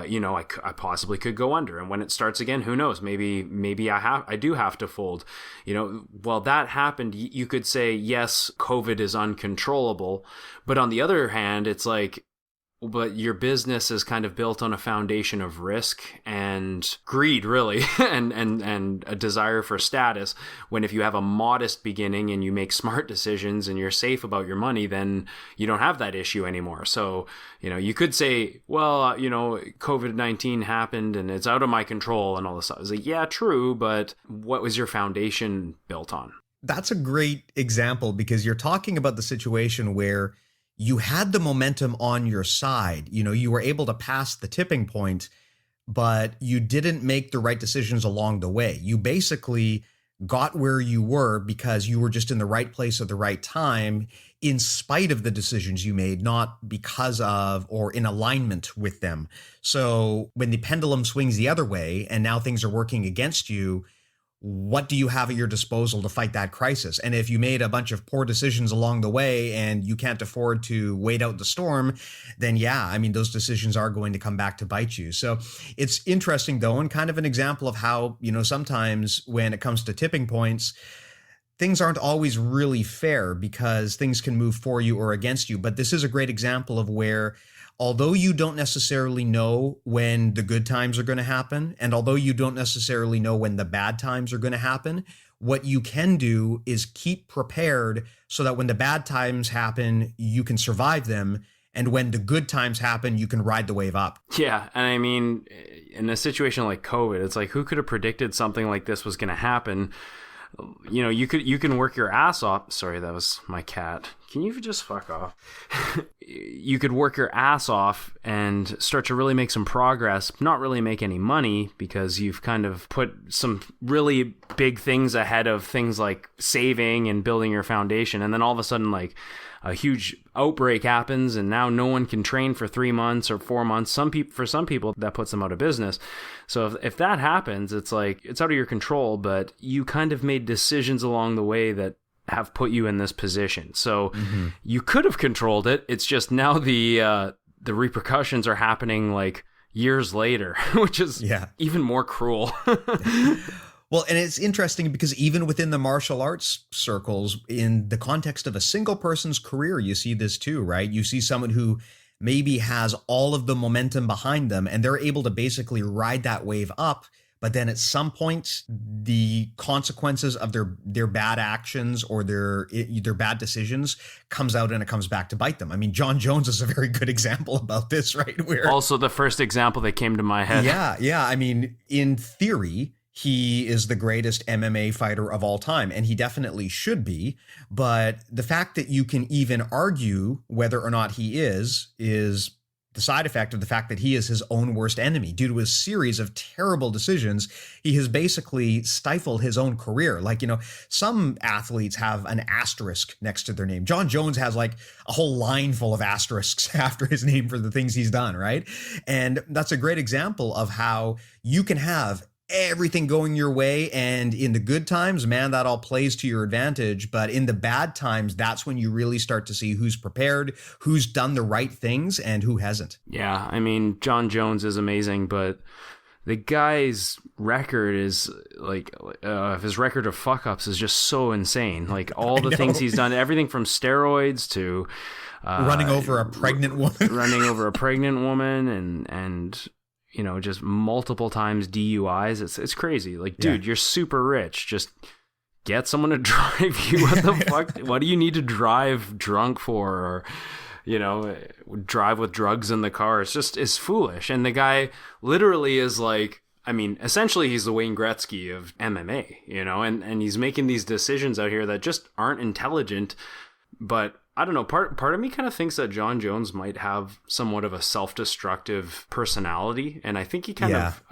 you know, I possibly could go under. And when it starts again, who knows? Maybe I do have to fold. You know, well, that happened. You could say, yes, COVID is uncontrollable. But on the other hand, it's like, but your business is kind of built on a foundation of risk and greed, really, and a desire for status. When if you have a modest beginning and you make smart decisions and you're safe about your money, then you don't have that issue anymore. So, you know, you could say, well, you know, COVID-19 happened and it's out of my control and all this stuff. It's like, yeah, true, but what was your foundation built on? That's a great example because you're talking about the situation where you had the momentum on your side. You were able to pass the tipping point, but you didn't make the right decisions along the way. You basically got where you were because you were just in the right place at the right time, in spite of the decisions you made, not because of or in alignment with them. So when the pendulum swings the other way and now things are working against you, what do you have at your disposal to fight that crisis? And if you made a bunch of poor decisions along the way and you can't afford to wait out the storm, then yeah, I mean, those decisions are going to come back to bite you. So it's interesting though, and kind of an example of how, sometimes when it comes to tipping points, things aren't always really fair because things can move for you or against you. But this is a great example of where, although you don't necessarily know when the good times are going to happen, and although you don't necessarily know when the bad times are going to happen, what you can do is keep prepared so that when the bad times happen, you can survive them. And when the good times happen, you can ride the wave up. Yeah. And I mean, in a situation like COVID, it's like, who could have predicted something like this was going to happen? You can work your ass off. Sorry, that was my cat. Can you just fuck off? You could work your ass off and start to really make some progress, not really make any money because you've kind of put some really big things ahead of things like saving and building your foundation. And then all of a sudden, like, a huge outbreak happens and now no one can train for 3 months or 4 months. For some people, that puts them out of business. So if that happens, it's like, it's out of your control, but you kind of made decisions along the way that have put you in this position. So you could have controlled it. It's just now the repercussions are happening like years later, which is even more cruel. Well, and it's interesting because even within the martial arts circles, in the context of a single person's career, you see this too, right? You see someone who maybe has all of the momentum behind them and they're able to basically ride that wave up. But then at some point, the consequences of their bad actions or their bad decisions comes out and it comes back to bite them. I mean, John Jones is a very good example about this, right? Where also the first example that came to my head. Yeah. I mean, in theory, he is the greatest MMA fighter of all time, and he definitely should be. But the fact that you can even argue whether or not he is the side effect of the fact that he is his own worst enemy. Due to a series of terrible decisions, he has basically stifled his own career. Like, some athletes have an asterisk next to their name. John Jones has like a whole line full of asterisks after his name for the things he's done, right? And that's a great example of how you can have everything going your way, and in the good times, man, that all plays to your advantage. But in the bad times, that's when you really start to see who's prepared, who's done the right things, and who hasn't. Yeah, I mean, John Jones is amazing, but the guy's record is like, his record of fuck ups is just so insane. Like all the things he's done, everything from steroids to running over a pregnant woman, and just multiple times DUIs. It's crazy. Like, dude, you're super rich. Just get someone to drive you. What the fuck? What do you need to drive drunk for? Or, drive with drugs in the car? It's foolish. And the guy literally is like, I mean, essentially he's the Wayne Gretzky of MMA, and he's making these decisions out here that just aren't intelligent. But I don't know, part of me kind of thinks that John Jones might have somewhat of a self-destructive personality, and I think he kind of,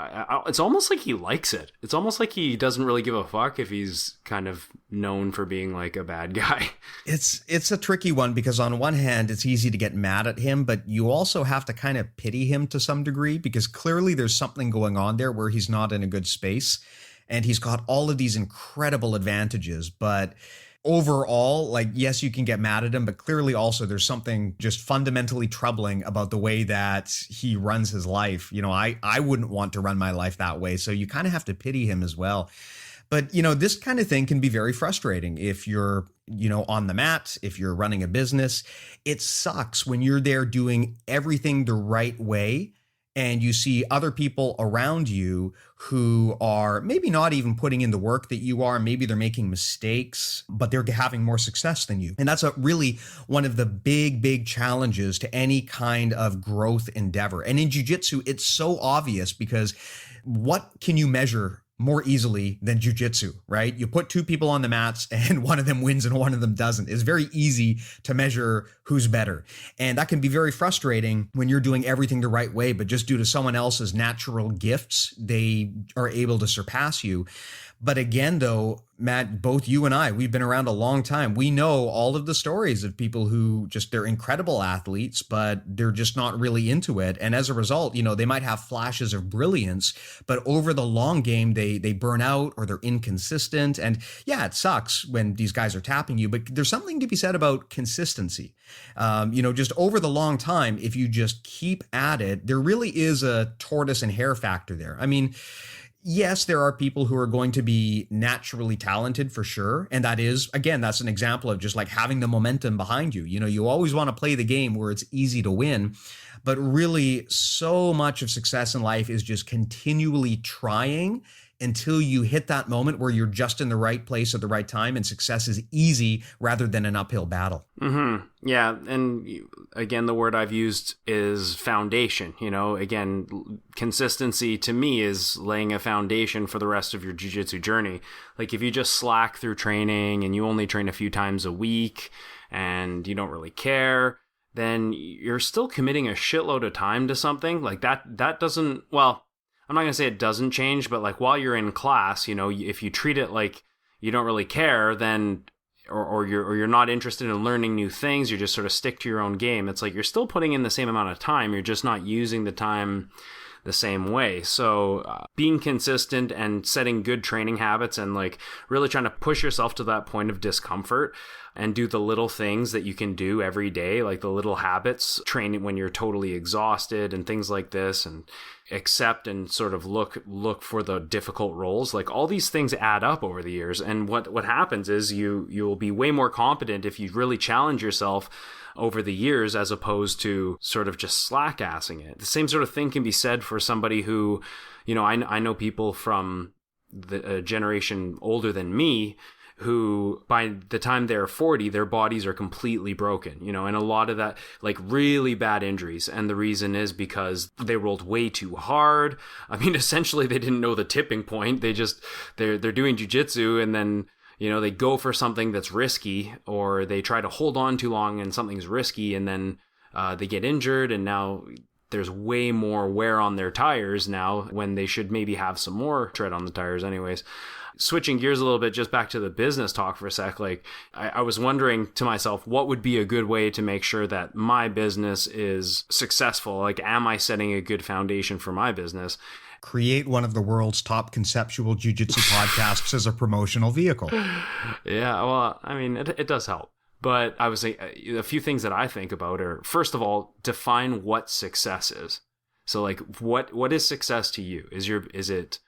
it's almost like he likes it. It's almost like he doesn't really give a fuck if he's kind of known for being like a bad guy. It's a tricky one because on one hand, it's easy to get mad at him, but you also have to kind of pity him to some degree because clearly there's something going on there where he's not in a good space, and he's got all of these incredible advantages, but overall, like, yes, you can get mad at him, but clearly also there's something just fundamentally troubling about the way that he runs his life. I wouldn't want to run my life that way. So you kind of have to pity him as well. But, this kind of thing can be very frustrating if you're, on the mat, if you're running a business. It sucks when you're there doing everything the right way and you see other people around you who are maybe not even putting in the work that you are. Maybe they're making mistakes, but they're having more success than you. And that's really one of the big challenges to any kind of growth endeavor. And in jiu-jitsu, it's so obvious because what can you measure more easily than jiu-jitsu, right? You put two people on the mats and one of them wins and one of them doesn't. It's very easy to measure who's better. And that can be very frustrating when you're doing everything the right way, but just due to someone else's natural gifts, they are able to surpass you. But again, though, Matt, both you and I, we've been around a long time. We know all of the stories of people who just, they're incredible athletes, but they're just not really into it. And as a result, they might have flashes of brilliance, but over the long game, they burn out or they're inconsistent. And yeah, it sucks when these guys are tapping you, but there's something to be said about consistency. Just over the long time, if you just keep at it, there really is a tortoise and hare factor there. I mean, yes, there are people who are going to be naturally talented for sure. And that is, again, that's an example of just like having the momentum behind you. You always want to play the game where it's easy to win. But really, so much of success in life is just continually trying until you hit that moment where you're just in the right place at the right time and success is easy rather than an uphill battle. Mm-hmm. Yeah. And again, the word I've used is foundation. Again, consistency to me is laying a foundation for the rest of your jiu-jitsu journey. Like if you just slack through training and you only train a few times a week and you don't really care, then you're still committing a shitload of time to something like that doesn't, well, I'm not going to say it doesn't change, but like while you're in class, if you treat it like you don't really care, then or you're not interested in learning new things, you just sort of stick to your own game. It's like you're still putting in the same amount of time, you're just not using the time the same way. So being consistent and setting good training habits and like really trying to push yourself to that point of discomfort and do the little things that you can do every day, like the little habits, training when you're totally exhausted and things like this, and accept and sort of look for the difficult roles. Like all these things add up over the years. And what happens is you'll be way more competent if you really challenge yourself over the years as opposed to sort of just slack-assing it. The same sort of thing can be said for somebody who, I know people from the generation older than me who by the time they're 40, their bodies are completely broken, and a lot of that, like really bad injuries. And the reason is because they rolled way too hard. I mean, essentially they didn't know the tipping point. They're doing jiu-jitsu and then, they go for something that's risky, or they try to hold on too long and something's risky, and then they get injured, and now there's way more wear on their tires now when they should maybe have some more tread on the tires anyways. Switching gears a little bit, just back to the business talk for a sec, like I was wondering to myself, what would be a good way to make sure that my business is successful? Like, am I setting a good foundation for my business? Create one of the world's top conceptual jiu-jitsu podcasts as a promotional vehicle. Yeah, well, I mean, it does help. But I was a few things that I think about are, first of all, define what success is. So like, what is success to you? Is it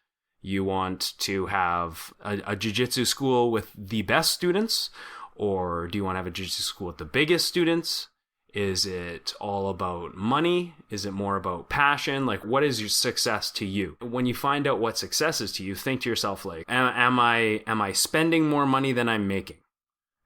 you want to have a jiu-jitsu school with the best students, or do you want to have a jiu-jitsu school with the biggest students? Is it all about money? Is it more about passion? Like, what is your success to you? When you find out what success is to you, think to yourself, like, am I spending more money than I'm making?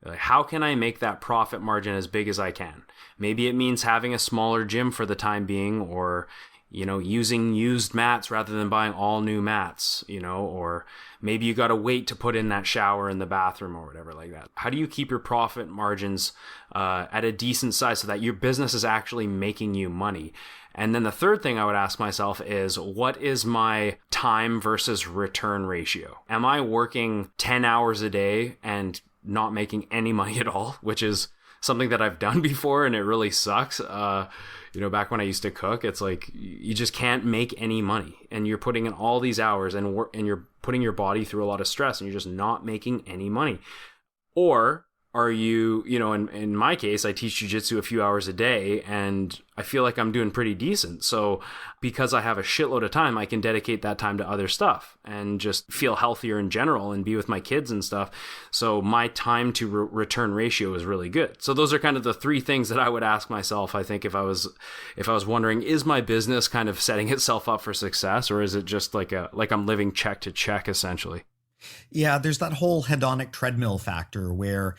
Like, how can I make that profit margin as big as I can? Maybe it means having a smaller gym for the time being, or using used mats rather than buying all new mats, or maybe you got to wait to put in that shower in the bathroom or whatever like that. How do you keep your profit margins at a decent size so that your business is actually making you money? And then the third thing I would ask myself is, what is my time versus return ratio? Am I working 10 hours a day and not making any money at all, which is something that I've done before and it really sucks. Back when I used to cook, it's like you just can't make any money, and you're putting in all these hours and you're putting your body through a lot of stress, and you're just not making any money. Or are you, in my case, I teach jiu-jitsu a few hours a day and I feel like I'm doing pretty decent. So because I have a shitload of time, I can dedicate that time to other stuff and just feel healthier in general and be with my kids and stuff. So my time to return ratio is really good. So those are kind of the three things that I would ask myself. I think if I was wondering, is my business kind of setting itself up for success, or is it just like I'm living check to check essentially? Yeah, there's that whole hedonic treadmill factor where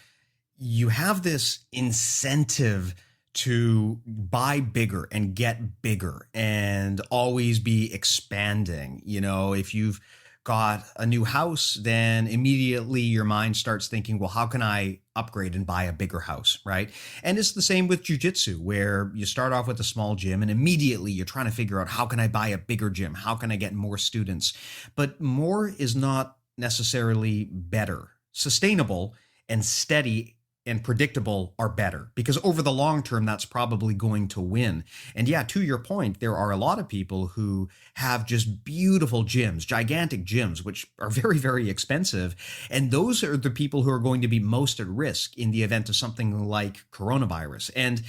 you have this incentive to buy bigger and get bigger and always be expanding. If you've got a new house, then immediately your mind starts thinking, well, how can I upgrade and buy a bigger house, right? And it's the same with jujitsu, where you start off with a small gym and immediately you're trying to figure out, how can I buy a bigger gym? How can I get more students? But more is not necessarily better. Sustainable and steady and predictable are better, because over the long term, that's probably going to win. And yeah, to your point, there are a lot of people who have just beautiful gyms, gigantic gyms, which are very, very expensive. And those are the people who are going to be most at risk in the event of something like coronavirus. And,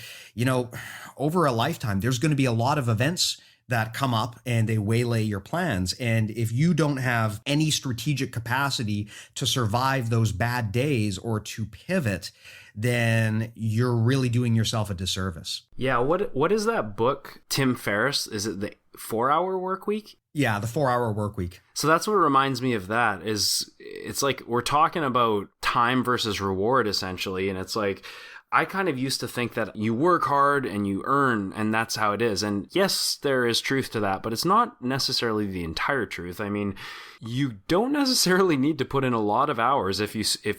over a lifetime, there's going to be a lot of events that come up and they waylay your plans. And if you don't have any strategic capacity to survive those bad days or to pivot, then you're really doing yourself a disservice. Yeah, what is that book, Tim Ferriss? Is it the 4-Hour Work Week? Yeah, the 4-Hour Work Week. So that's what reminds me of that. Is it's like we're talking about time versus reward essentially, and it's like I kind of used to think that you work hard and you earn, and that's how it is. And yes, there is truth to that, but it's not necessarily the entire truth. I mean, you don't necessarily need to put in a lot of hours if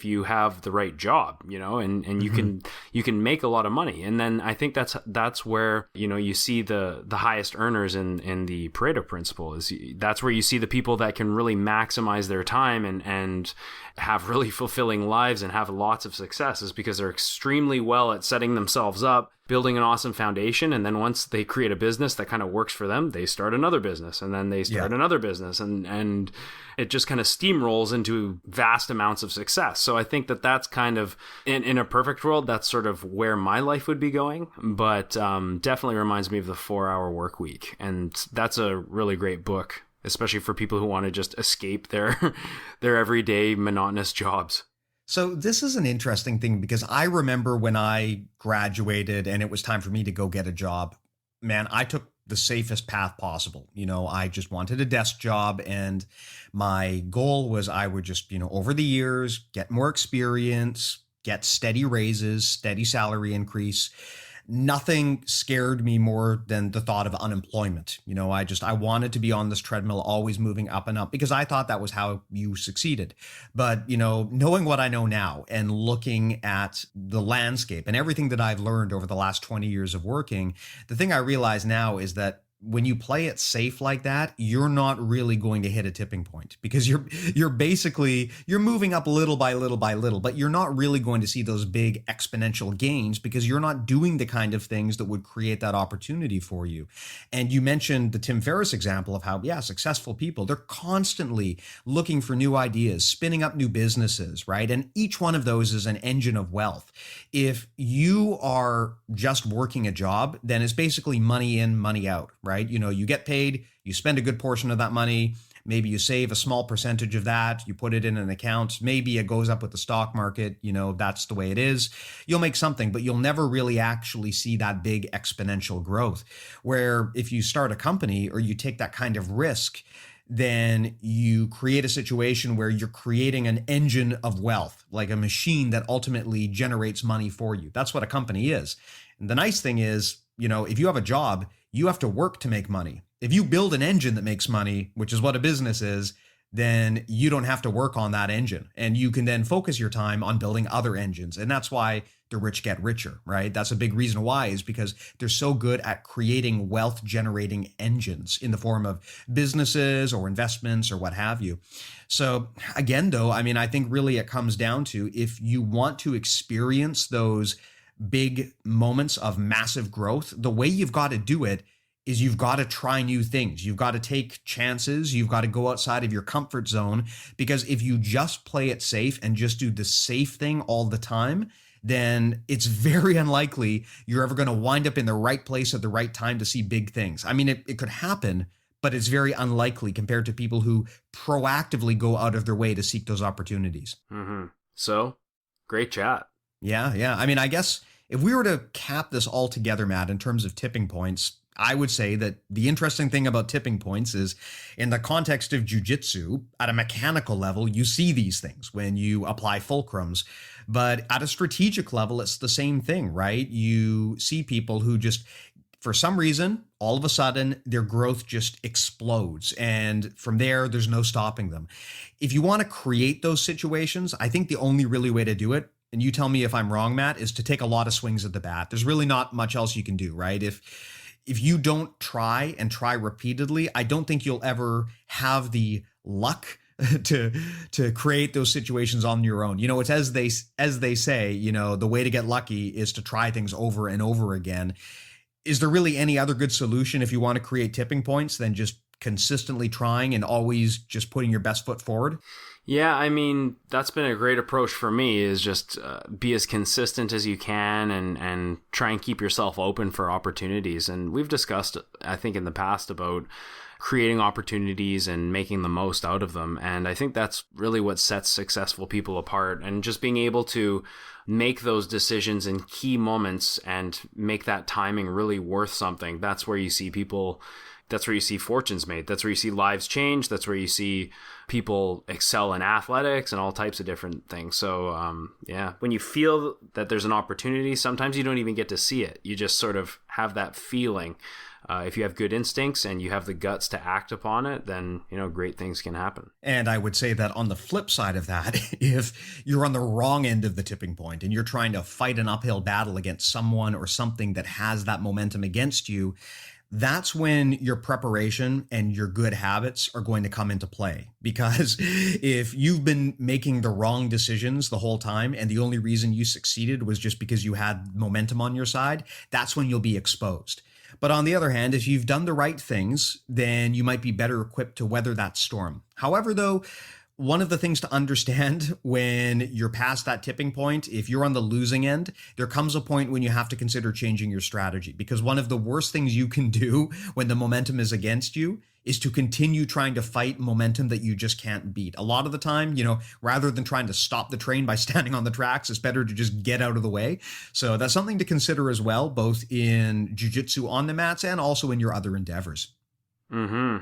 you have the right job, and you can make a lot of money. And then I think that's where, you see the highest earners in the Pareto principle. That's where you see the people that can really maximize their time and have really fulfilling lives and have lots of success, is because they're extremely well at setting themselves up, building an awesome foundation, and then once they create a business that kind of works for them, they start another business, and then they start another business, and it just kind of steamrolls into vast amounts of success. So I think that's kind of, in a perfect world, that's sort of where my life would be going, but definitely reminds me of the 4-Hour Work Week, and that's a really great book, especially for people who want to just escape their everyday monotonous jobs. So this is an interesting thing, because I remember when I graduated and it was time for me to go get a job, man, I took the safest path possible. I just wanted a desk job, and my goal was I would just, over the years, get more experience, get steady raises, steady salary increase. Nothing scared me more than the thought of unemployment. I wanted to be on this treadmill, always moving up and up, because I thought that was how you succeeded. But, knowing what I know now and looking at the landscape and everything that I've learned over the last 20 years of working, the thing I realize now is that when you play it safe like that, you're not really going to hit a tipping point, because you're basically moving up little by little by little, but you're not really going to see those big exponential gains, because you're not doing the kind of things that would create that opportunity for you. And you mentioned the Tim Ferriss example of how, successful people, they're constantly looking for new ideas, spinning up new businesses, right? And each one of those is an engine of wealth. If you are just working a job, then it's basically money in, money out, right? You get paid, you spend a good portion of that money. Maybe you save a small percentage of that, you put it in an account. Maybe it goes up with the stock market. That's the way it is. You'll make something, but you'll never really actually see that big exponential growth. Where if you start a company or you take that kind of risk, then you create a situation where you're creating an engine of wealth, like a machine that ultimately generates money for you. That's what a company is. And the nice thing is, if you have a job, you have to work to make money. If you build an engine that makes money, which is what a business is, then you don't have to work on that engine. And you can then focus your time on building other engines. And that's why the rich get richer, right? That's a big reason why, is because they're so good at creating wealth generating engines in the form of businesses or investments or what have you. So again, though, I think really it comes down to, if you want to experience those big moments of massive growth, the way you've got to do it is you've got to try new things. You've got to take chances. You've got to go outside of your comfort zone, because if you just play it safe and just do the safe thing all the time, then it's very unlikely you're ever going to wind up in the right place at the right time to see big things. It could happen, but it's very unlikely compared to people who proactively go out of their way to seek those opportunities. Mm-hmm. So, great chat. Yeah. I guess if we were to cap this all together, Matt, in terms of tipping points, I would say that the interesting thing about tipping points is, in the context of jiu-jitsu, at a mechanical level, you see these things when you apply fulcrums. But at a strategic level, it's the same thing, right? You see people who just, for some reason, all of a sudden their growth just explodes. And from there's no stopping them. If you want to create those situations, I think the only really way to do it, and you tell me if I'm wrong, Matt, is to take a lot of swings at the bat. There's really not much else you can do, right? If you don't try and try repeatedly, I don't think you'll ever have the luck to create those situations on your own. You know, it's as they say, you know, the way to get lucky is to try things over and over again. Is there really any other good solution if you want to create tipping points than just consistently trying and always just putting your best foot forward? Yeah, I mean, that's been a great approach for me, is just be as consistent as you can and try and keep yourself open for opportunities. And we've discussed, I think, in the past about creating opportunities and making the most out of them. And I think that's really what sets successful people apart, and just being able to make those decisions in key moments and make that timing really worth something. That's where you see people, that's where you see fortunes made. That's where you see lives change. That's where you see people excel in athletics and all types of different things. So yeah, when you feel that there's an opportunity, sometimes you don't even get to see it. You just sort of have that feeling. If you have good instincts and you have the guts to act upon it, then, you know, great things can happen. And I would say that on the flip side of that, if you're on the wrong end of the tipping point and you're trying to fight an uphill battle against someone or something that has that momentum against you, that's when your preparation and your good habits are going to come into play. Because if you've been making the wrong decisions the whole time and the only reason you succeeded was just because you had momentum on your side, that's when you'll be exposed. But on the other hand, if you've done the right things, then you might be better equipped to weather that storm. However, though, one of the things to understand when you're past that tipping point, if you're on the losing end, there comes a point when you have to consider changing your strategy. Because one of the worst things you can do when the momentum is against you is to continue trying to fight momentum that you just can't beat. A lot of the time, you know, rather than trying to stop the train by standing on the tracks, it's better to just get out of the way. So that's something to consider as well, both in jiu-jitsu on the mats and also in your other endeavors. Mm-hmm.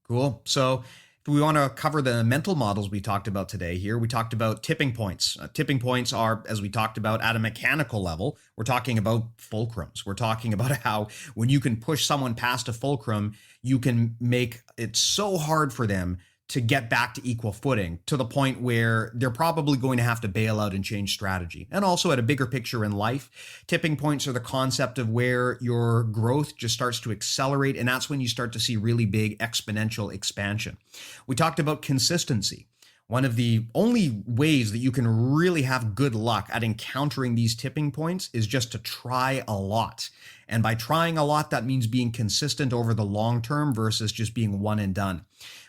Cool. So if we want to cover the mental models we talked about today here, we talked about tipping points. Tipping points are, as we talked about, at a mechanical level. We're talking about fulcrums. We're talking about how when you can push someone past a fulcrum, you can make it so hard for them to get back to equal footing, to the point where they're probably going to have to bail out and change strategy. And also at a bigger picture in life, tipping points are the concept of where your growth just starts to accelerate, and that's when you start to see really big exponential expansion. We talked about consistency. One of the only ways that you can really have good luck at encountering these tipping points is just to try a lot. And by trying a lot, that means being consistent over the long term versus just being one and done.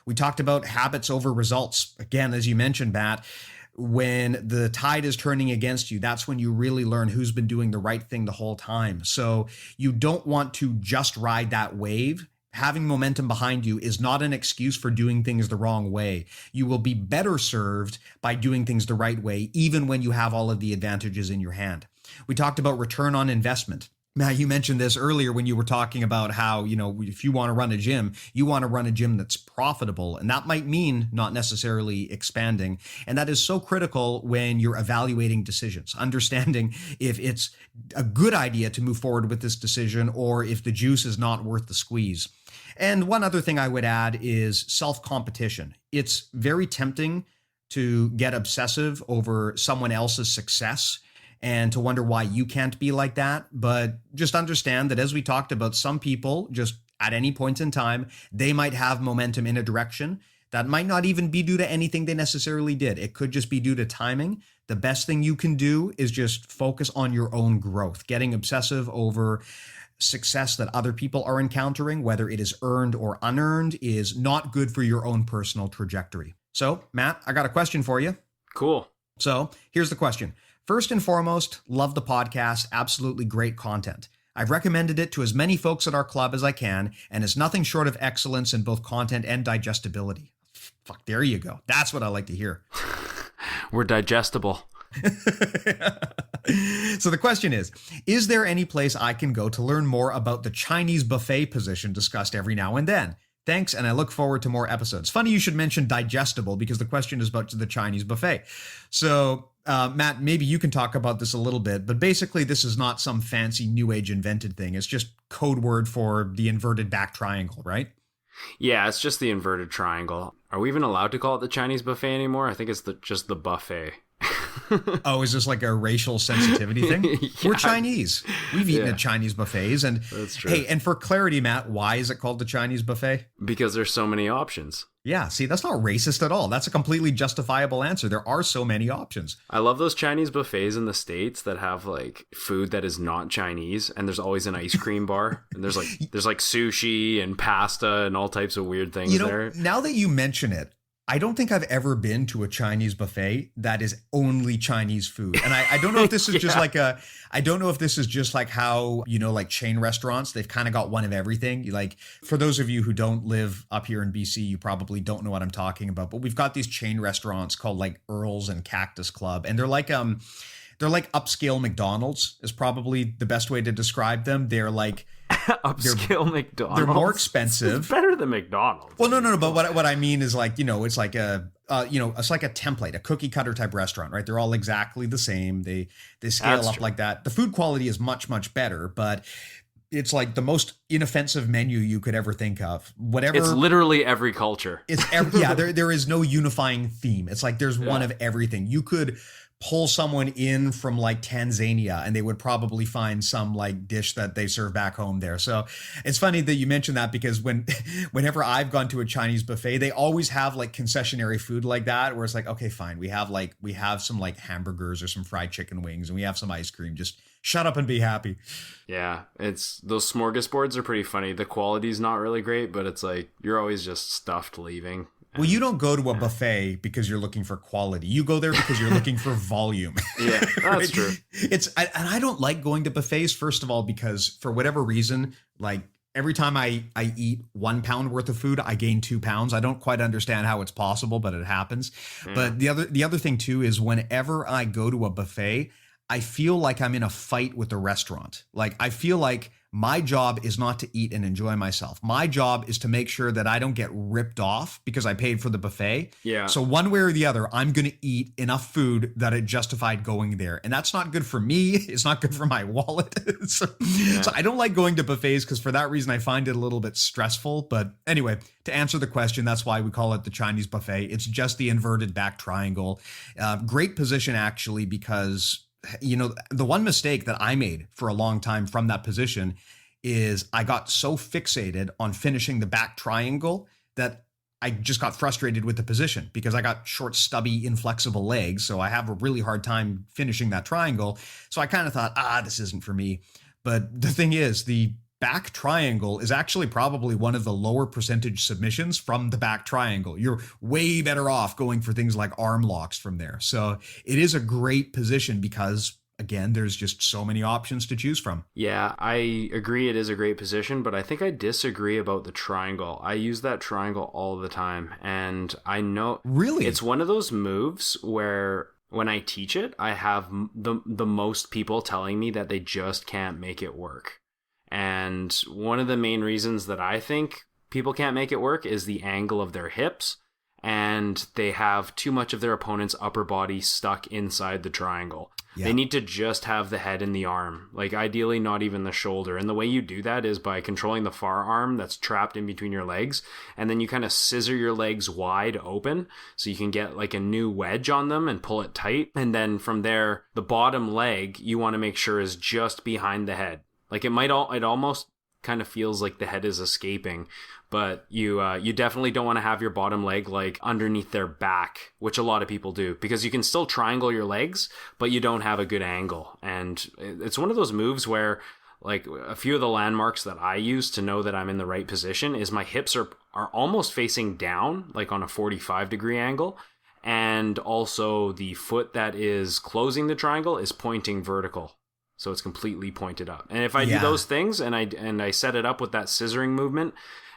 We talked about habits over results. Again, as you mentioned, Matt, when the tide is turning against you, that's when you really learn who's been doing the right thing the whole time. So you don't want to just ride that wave. Having momentum behind you is not an excuse for doing things the wrong way. You will be better served by doing things the right way, even when you have all of the advantages in your hand. We talked about return on investment. Matt, you mentioned this earlier when you were talking about how, you know, if you want to run a gym, you want to run a gym that's profitable. And that might mean not necessarily expanding. And that is so critical when you're evaluating decisions, understanding if it's a good idea to move forward with this decision or if the juice is not worth the squeeze. And one other thing I would add is self-competition. It's very tempting to get obsessive over someone else's success and to wonder why you can't be like that. But just understand that, as we talked about, some people just at any point in time, they might have momentum in a direction that might not even be due to anything they necessarily did. It could just be due to timing. The best thing you can do is just focus on your own growth. Getting obsessive over success that other people are encountering, whether it is earned or unearned, is not good for your own personal trajectory. So, Matt, I got a question for you. Cool. So here's the question. First and foremost, love the podcast. Absolutely great content. I've recommended it to as many folks at our club as I can, and it's nothing short of excellence in both content and digestibility. Fuck, there you go. That's what I like to hear. We're digestible. So the question is there any place I can go to learn more about the Chinese buffet position discussed every now and then? Thanks, and I look forward to more episodes. Funny you should mention digestible because the question is about the Chinese buffet. So Matt, maybe you can talk about this a little bit, but basically this is not some fancy new age invented thing. It's just code word for the inverted back triangle, right? Yeah, it's just the inverted triangle. Are we even allowed to call it the Chinese buffet anymore? I think it's just the buffet. Oh, is this like a racial sensitivity thing? Yeah. We're Chinese. We've eaten Yeah. at Chinese buffets. And That's true. hey, and for clarity, Matt, why is it called the Chinese buffet? Because there's so many options. Yeah, see, that's not racist at all. That's a completely justifiable answer. There are so many options. I love those Chinese buffets in the States that have like food that is not Chinese, and there's always an ice cream bar, and there's like sushi and pasta and all types of weird things there. Now that you mention it, I don't think I've ever been to a Chinese buffet that is only Chinese food. And I don't know if this is just like I don't know if this is just like how, like chain restaurants, they've kind of got one of everything. Like, for those of you who don't live up here in BC, you probably don't know what I'm talking about, but we've got these chain restaurants called like Earl's and Cactus Club. And they're like upscale McDonald's is probably the best way to describe them. They're like Upscale McDonald's. They're more expensive. It's better than McDonald's. Well, no. But what I mean is like, it's like it's like a template, a cookie cutter type restaurant, right? They're all exactly the same. They scale That's up true. like that. The food quality is much, much better, but it's like the most inoffensive menu you could ever think of. Whatever. It's literally every culture. There is no unifying theme. It's like there's one of everything. You could pull someone in from like Tanzania and they would probably find some like dish that they serve back home there. So it's funny that you mentioned that, because whenever I've gone to a Chinese buffet, they always have like concessionary food like that, where it's like, okay, fine. We have some like hamburgers or some fried chicken wings, and we have some ice cream. Just shut up and be happy. Yeah, it's those smorgasbords are pretty funny. The quality's not really great, but it's like you're always just stuffed leaving. Well, you don't go to a buffet because you're looking for quality. You go there because you're looking for volume. Yeah, that's true. And I don't like going to buffets, first of all, because for whatever reason, like every time I eat 1 pound worth of food, I gain 2 pounds. I don't quite understand how it's possible, but it happens. Yeah. But the other thing too is whenever I go to a buffet, I feel like I'm in a fight with the restaurant. Like, I feel like my job is not to eat and enjoy myself. My job is to make sure that I don't get ripped off because I paid for the buffet. Yeah. So one way or the other, I'm going to eat enough food that it justified going there. And that's not good for me. It's not good for my wallet. So I don't like going to buffets because for that reason, I find it a little bit stressful. But anyway, to answer the question, that's why we call it the Chinese buffet. It's just the inverted back triangle. Great position, actually, because the one mistake that I made for a long time from that position is I got so fixated on finishing the back triangle that I just got frustrated with the position, because I got short, stubby, inflexible legs. So I have a really hard time finishing that triangle. So I kind of thought, this isn't for me. But the thing is, the back triangle is actually probably one of the lower percentage submissions from the back triangle. You're way better off going for things like arm locks from there. So it is a great position because, again, there's just so many options to choose from. Yeah, I agree it is a great position, but I think I disagree about the triangle. I use that triangle all the time, and I know Really? it's one of those moves where when I teach it, I have the most people telling me that they just can't make it work. And one of the main reasons that I think people can't make it work is the angle of their hips, and they have too much of their opponent's upper body stuck inside the triangle. Yeah. They need to just have the head and the arm, like ideally not even the shoulder. And the way you do that is by controlling the far arm that's trapped in between your legs, and then you kind of scissor your legs wide open so you can get like a new wedge on them and pull it tight. And then from there, the bottom leg you want to make sure is just behind the head. Like it almost kind of feels like the head is escaping, but you definitely don't want to have your bottom leg like underneath their back, which a lot of people do, because you can still triangle your legs, but you don't have a good angle. And it's one of those moves where, like, a few of the landmarks that I use to know that I'm in the right position is my hips are almost facing down, like on a 45-degree angle. And also the foot that is closing the triangle is pointing vertical. So it's completely pointed up. And if I do those things and I set it up with that scissoring movement,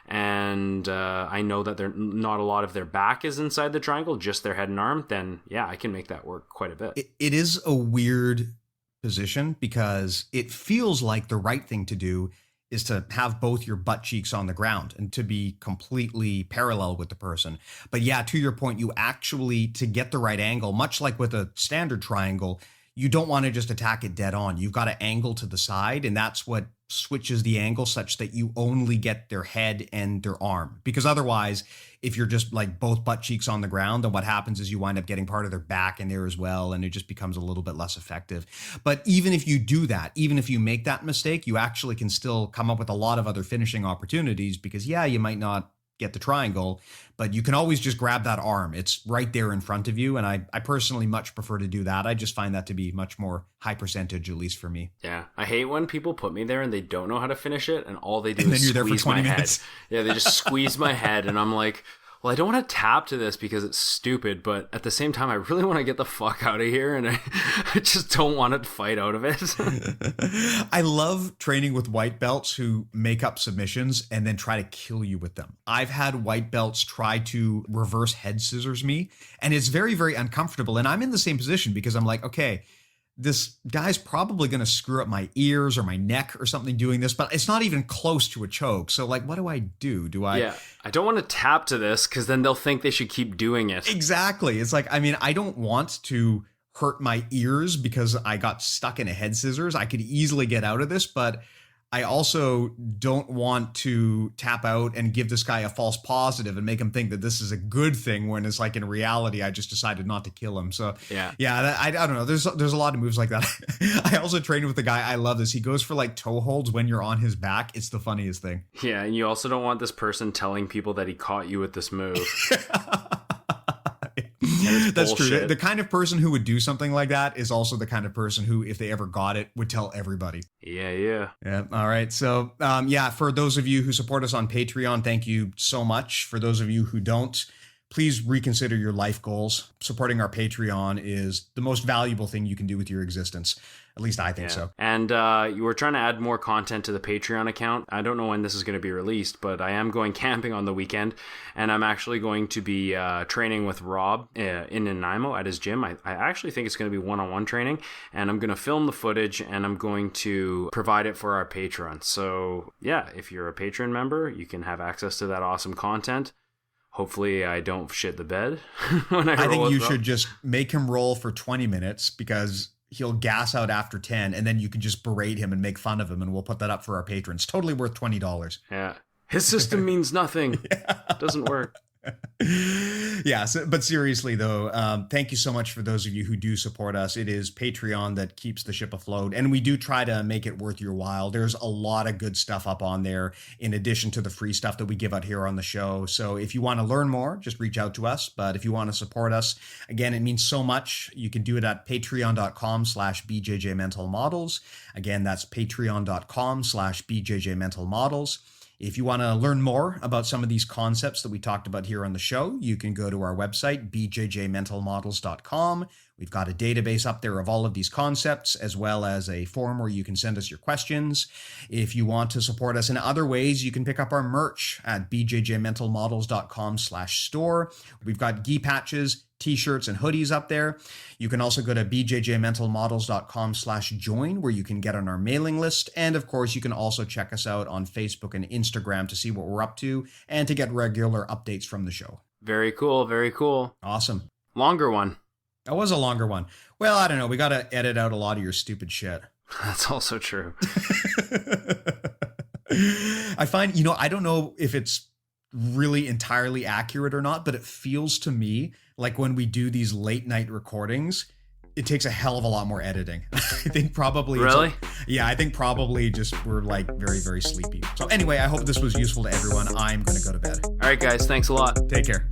and I know that not a lot of their back is inside the triangle, just their head and arm, then yeah, I can make that work quite a bit. It is a weird position because it feels like the right thing to do is to have both your butt cheeks on the ground and to be completely parallel with the person. But yeah, to your point, you actually, to get the right angle, much like with a standard triangle, you don't want to just attack it dead on. You've got to angle to the side, and that's what switches the angle such that you only get their head and their arm. Because otherwise, if you're just like both butt cheeks on the ground, then what happens is you wind up getting part of their back in there as well, and it just becomes a little bit less effective. But even if you do that, even if you make that mistake, you actually can still come up with a lot of other finishing opportunities, because yeah, you might not get the triangle, but you can always just grab that arm. It's right there in front of you. And I personally much prefer to do that. I just find that to be much more high percentage, at least for me. Yeah. I hate when people put me there and they don't know how to finish it, and all they do And then is you're there for squeeze 20 my minutes. head. Yeah, they just squeeze my head, and I'm like, well, I don't want to tap to this because it's stupid, but at the same time, I really want to get the fuck out of here, and I just don't want to fight out of it. I love training with white belts who make up submissions and then try to kill you with them. I've had white belts try to reverse head scissors me, and it's very, very uncomfortable. And I'm in the same position because I'm like, okay, this guy's probably going to screw up my ears or my neck or something doing this, but it's not even close to a choke. So like, what do I do? Yeah, I don't want to tap to this because then they'll think they should keep doing it. Exactly. It's like, I mean, I don't want to hurt my ears because I got stuck in a head scissors. I could easily get out of this, but I also don't want to tap out and give this guy a false positive and make him think that this is a good thing when it's like in reality, I just decided not to kill him. So yeah, I don't know. There's a lot of moves like that. I also trained with a guy. I love this. He goes for like toe holds when you're on his back. It's the funniest thing. Yeah. And you also don't want this person telling people that he caught you with this move. That's bullshit. true. The kind of person who would do something like that is also the kind of person who, if they ever got it, would tell everybody. Yeah. All right. So, for those of you who support us on Patreon, thank you so much. For those of you who don't, please reconsider your life goals. Supporting our Patreon is the most valuable thing you can do with your existence. At least I think so. And you were trying to add more content to the Patreon account. I don't know when this is going to be released, but I am going camping on the weekend, and I'm actually going to be training with Rob in Nanaimo at his gym. I actually think it's going to be one-on-one training, and I'm going to film the footage, and I'm going to provide it for our patrons. So yeah, if you're a patron member, you can have access to that awesome content. Hopefully I don't shit the bed when I think you should just make him roll for 20 minutes because he'll gas out after 10, and then you can just berate him and make fun of him, and we'll put that up for our patrons. Totally worth $20. Yeah. His system means nothing. It doesn't work. Yeah, but seriously though, thank you so much for those of you who do support us. It is Patreon that keeps the ship afloat, and we do try to make it worth your while. There's a lot of good stuff up on there in addition to the free stuff that we give out here on the show. So if you want to learn more, just reach out to us. But if you want to support us, again, it means so much. You can do it at patreon.com/bjjmentalmodels. Again, that's patreon.com/bjjmentalmodels. If you want to learn more about some of these concepts that we talked about here on the show, you can go to our website, bjjmentalmodels.com. We've got a database up there of all of these concepts, as well as a form where you can send us your questions. If you want to support us in other ways, you can pick up our merch at bjjmentalmodels.com/store. We've got gi patches, t-shirts, and hoodies up there. You can also go to bjjmentalmodels.com/join, where you can get on our mailing list. And of course, you can also check us out on Facebook and Instagram to see what we're up to and to get regular updates from the show. Very cool. Very cool. Awesome. Longer one. That was a longer one. Well, I don't know. We got to edit out a lot of your stupid shit. That's also true. I find, I don't know if it's really entirely accurate or not, but it feels to me like when we do these late night recordings, it takes a hell of a lot more editing. I think probably. Really? I think probably just we're like very, very sleepy. So anyway, I hope this was useful to everyone. I'm going to go to bed. All right, guys. Thanks a lot. Take care.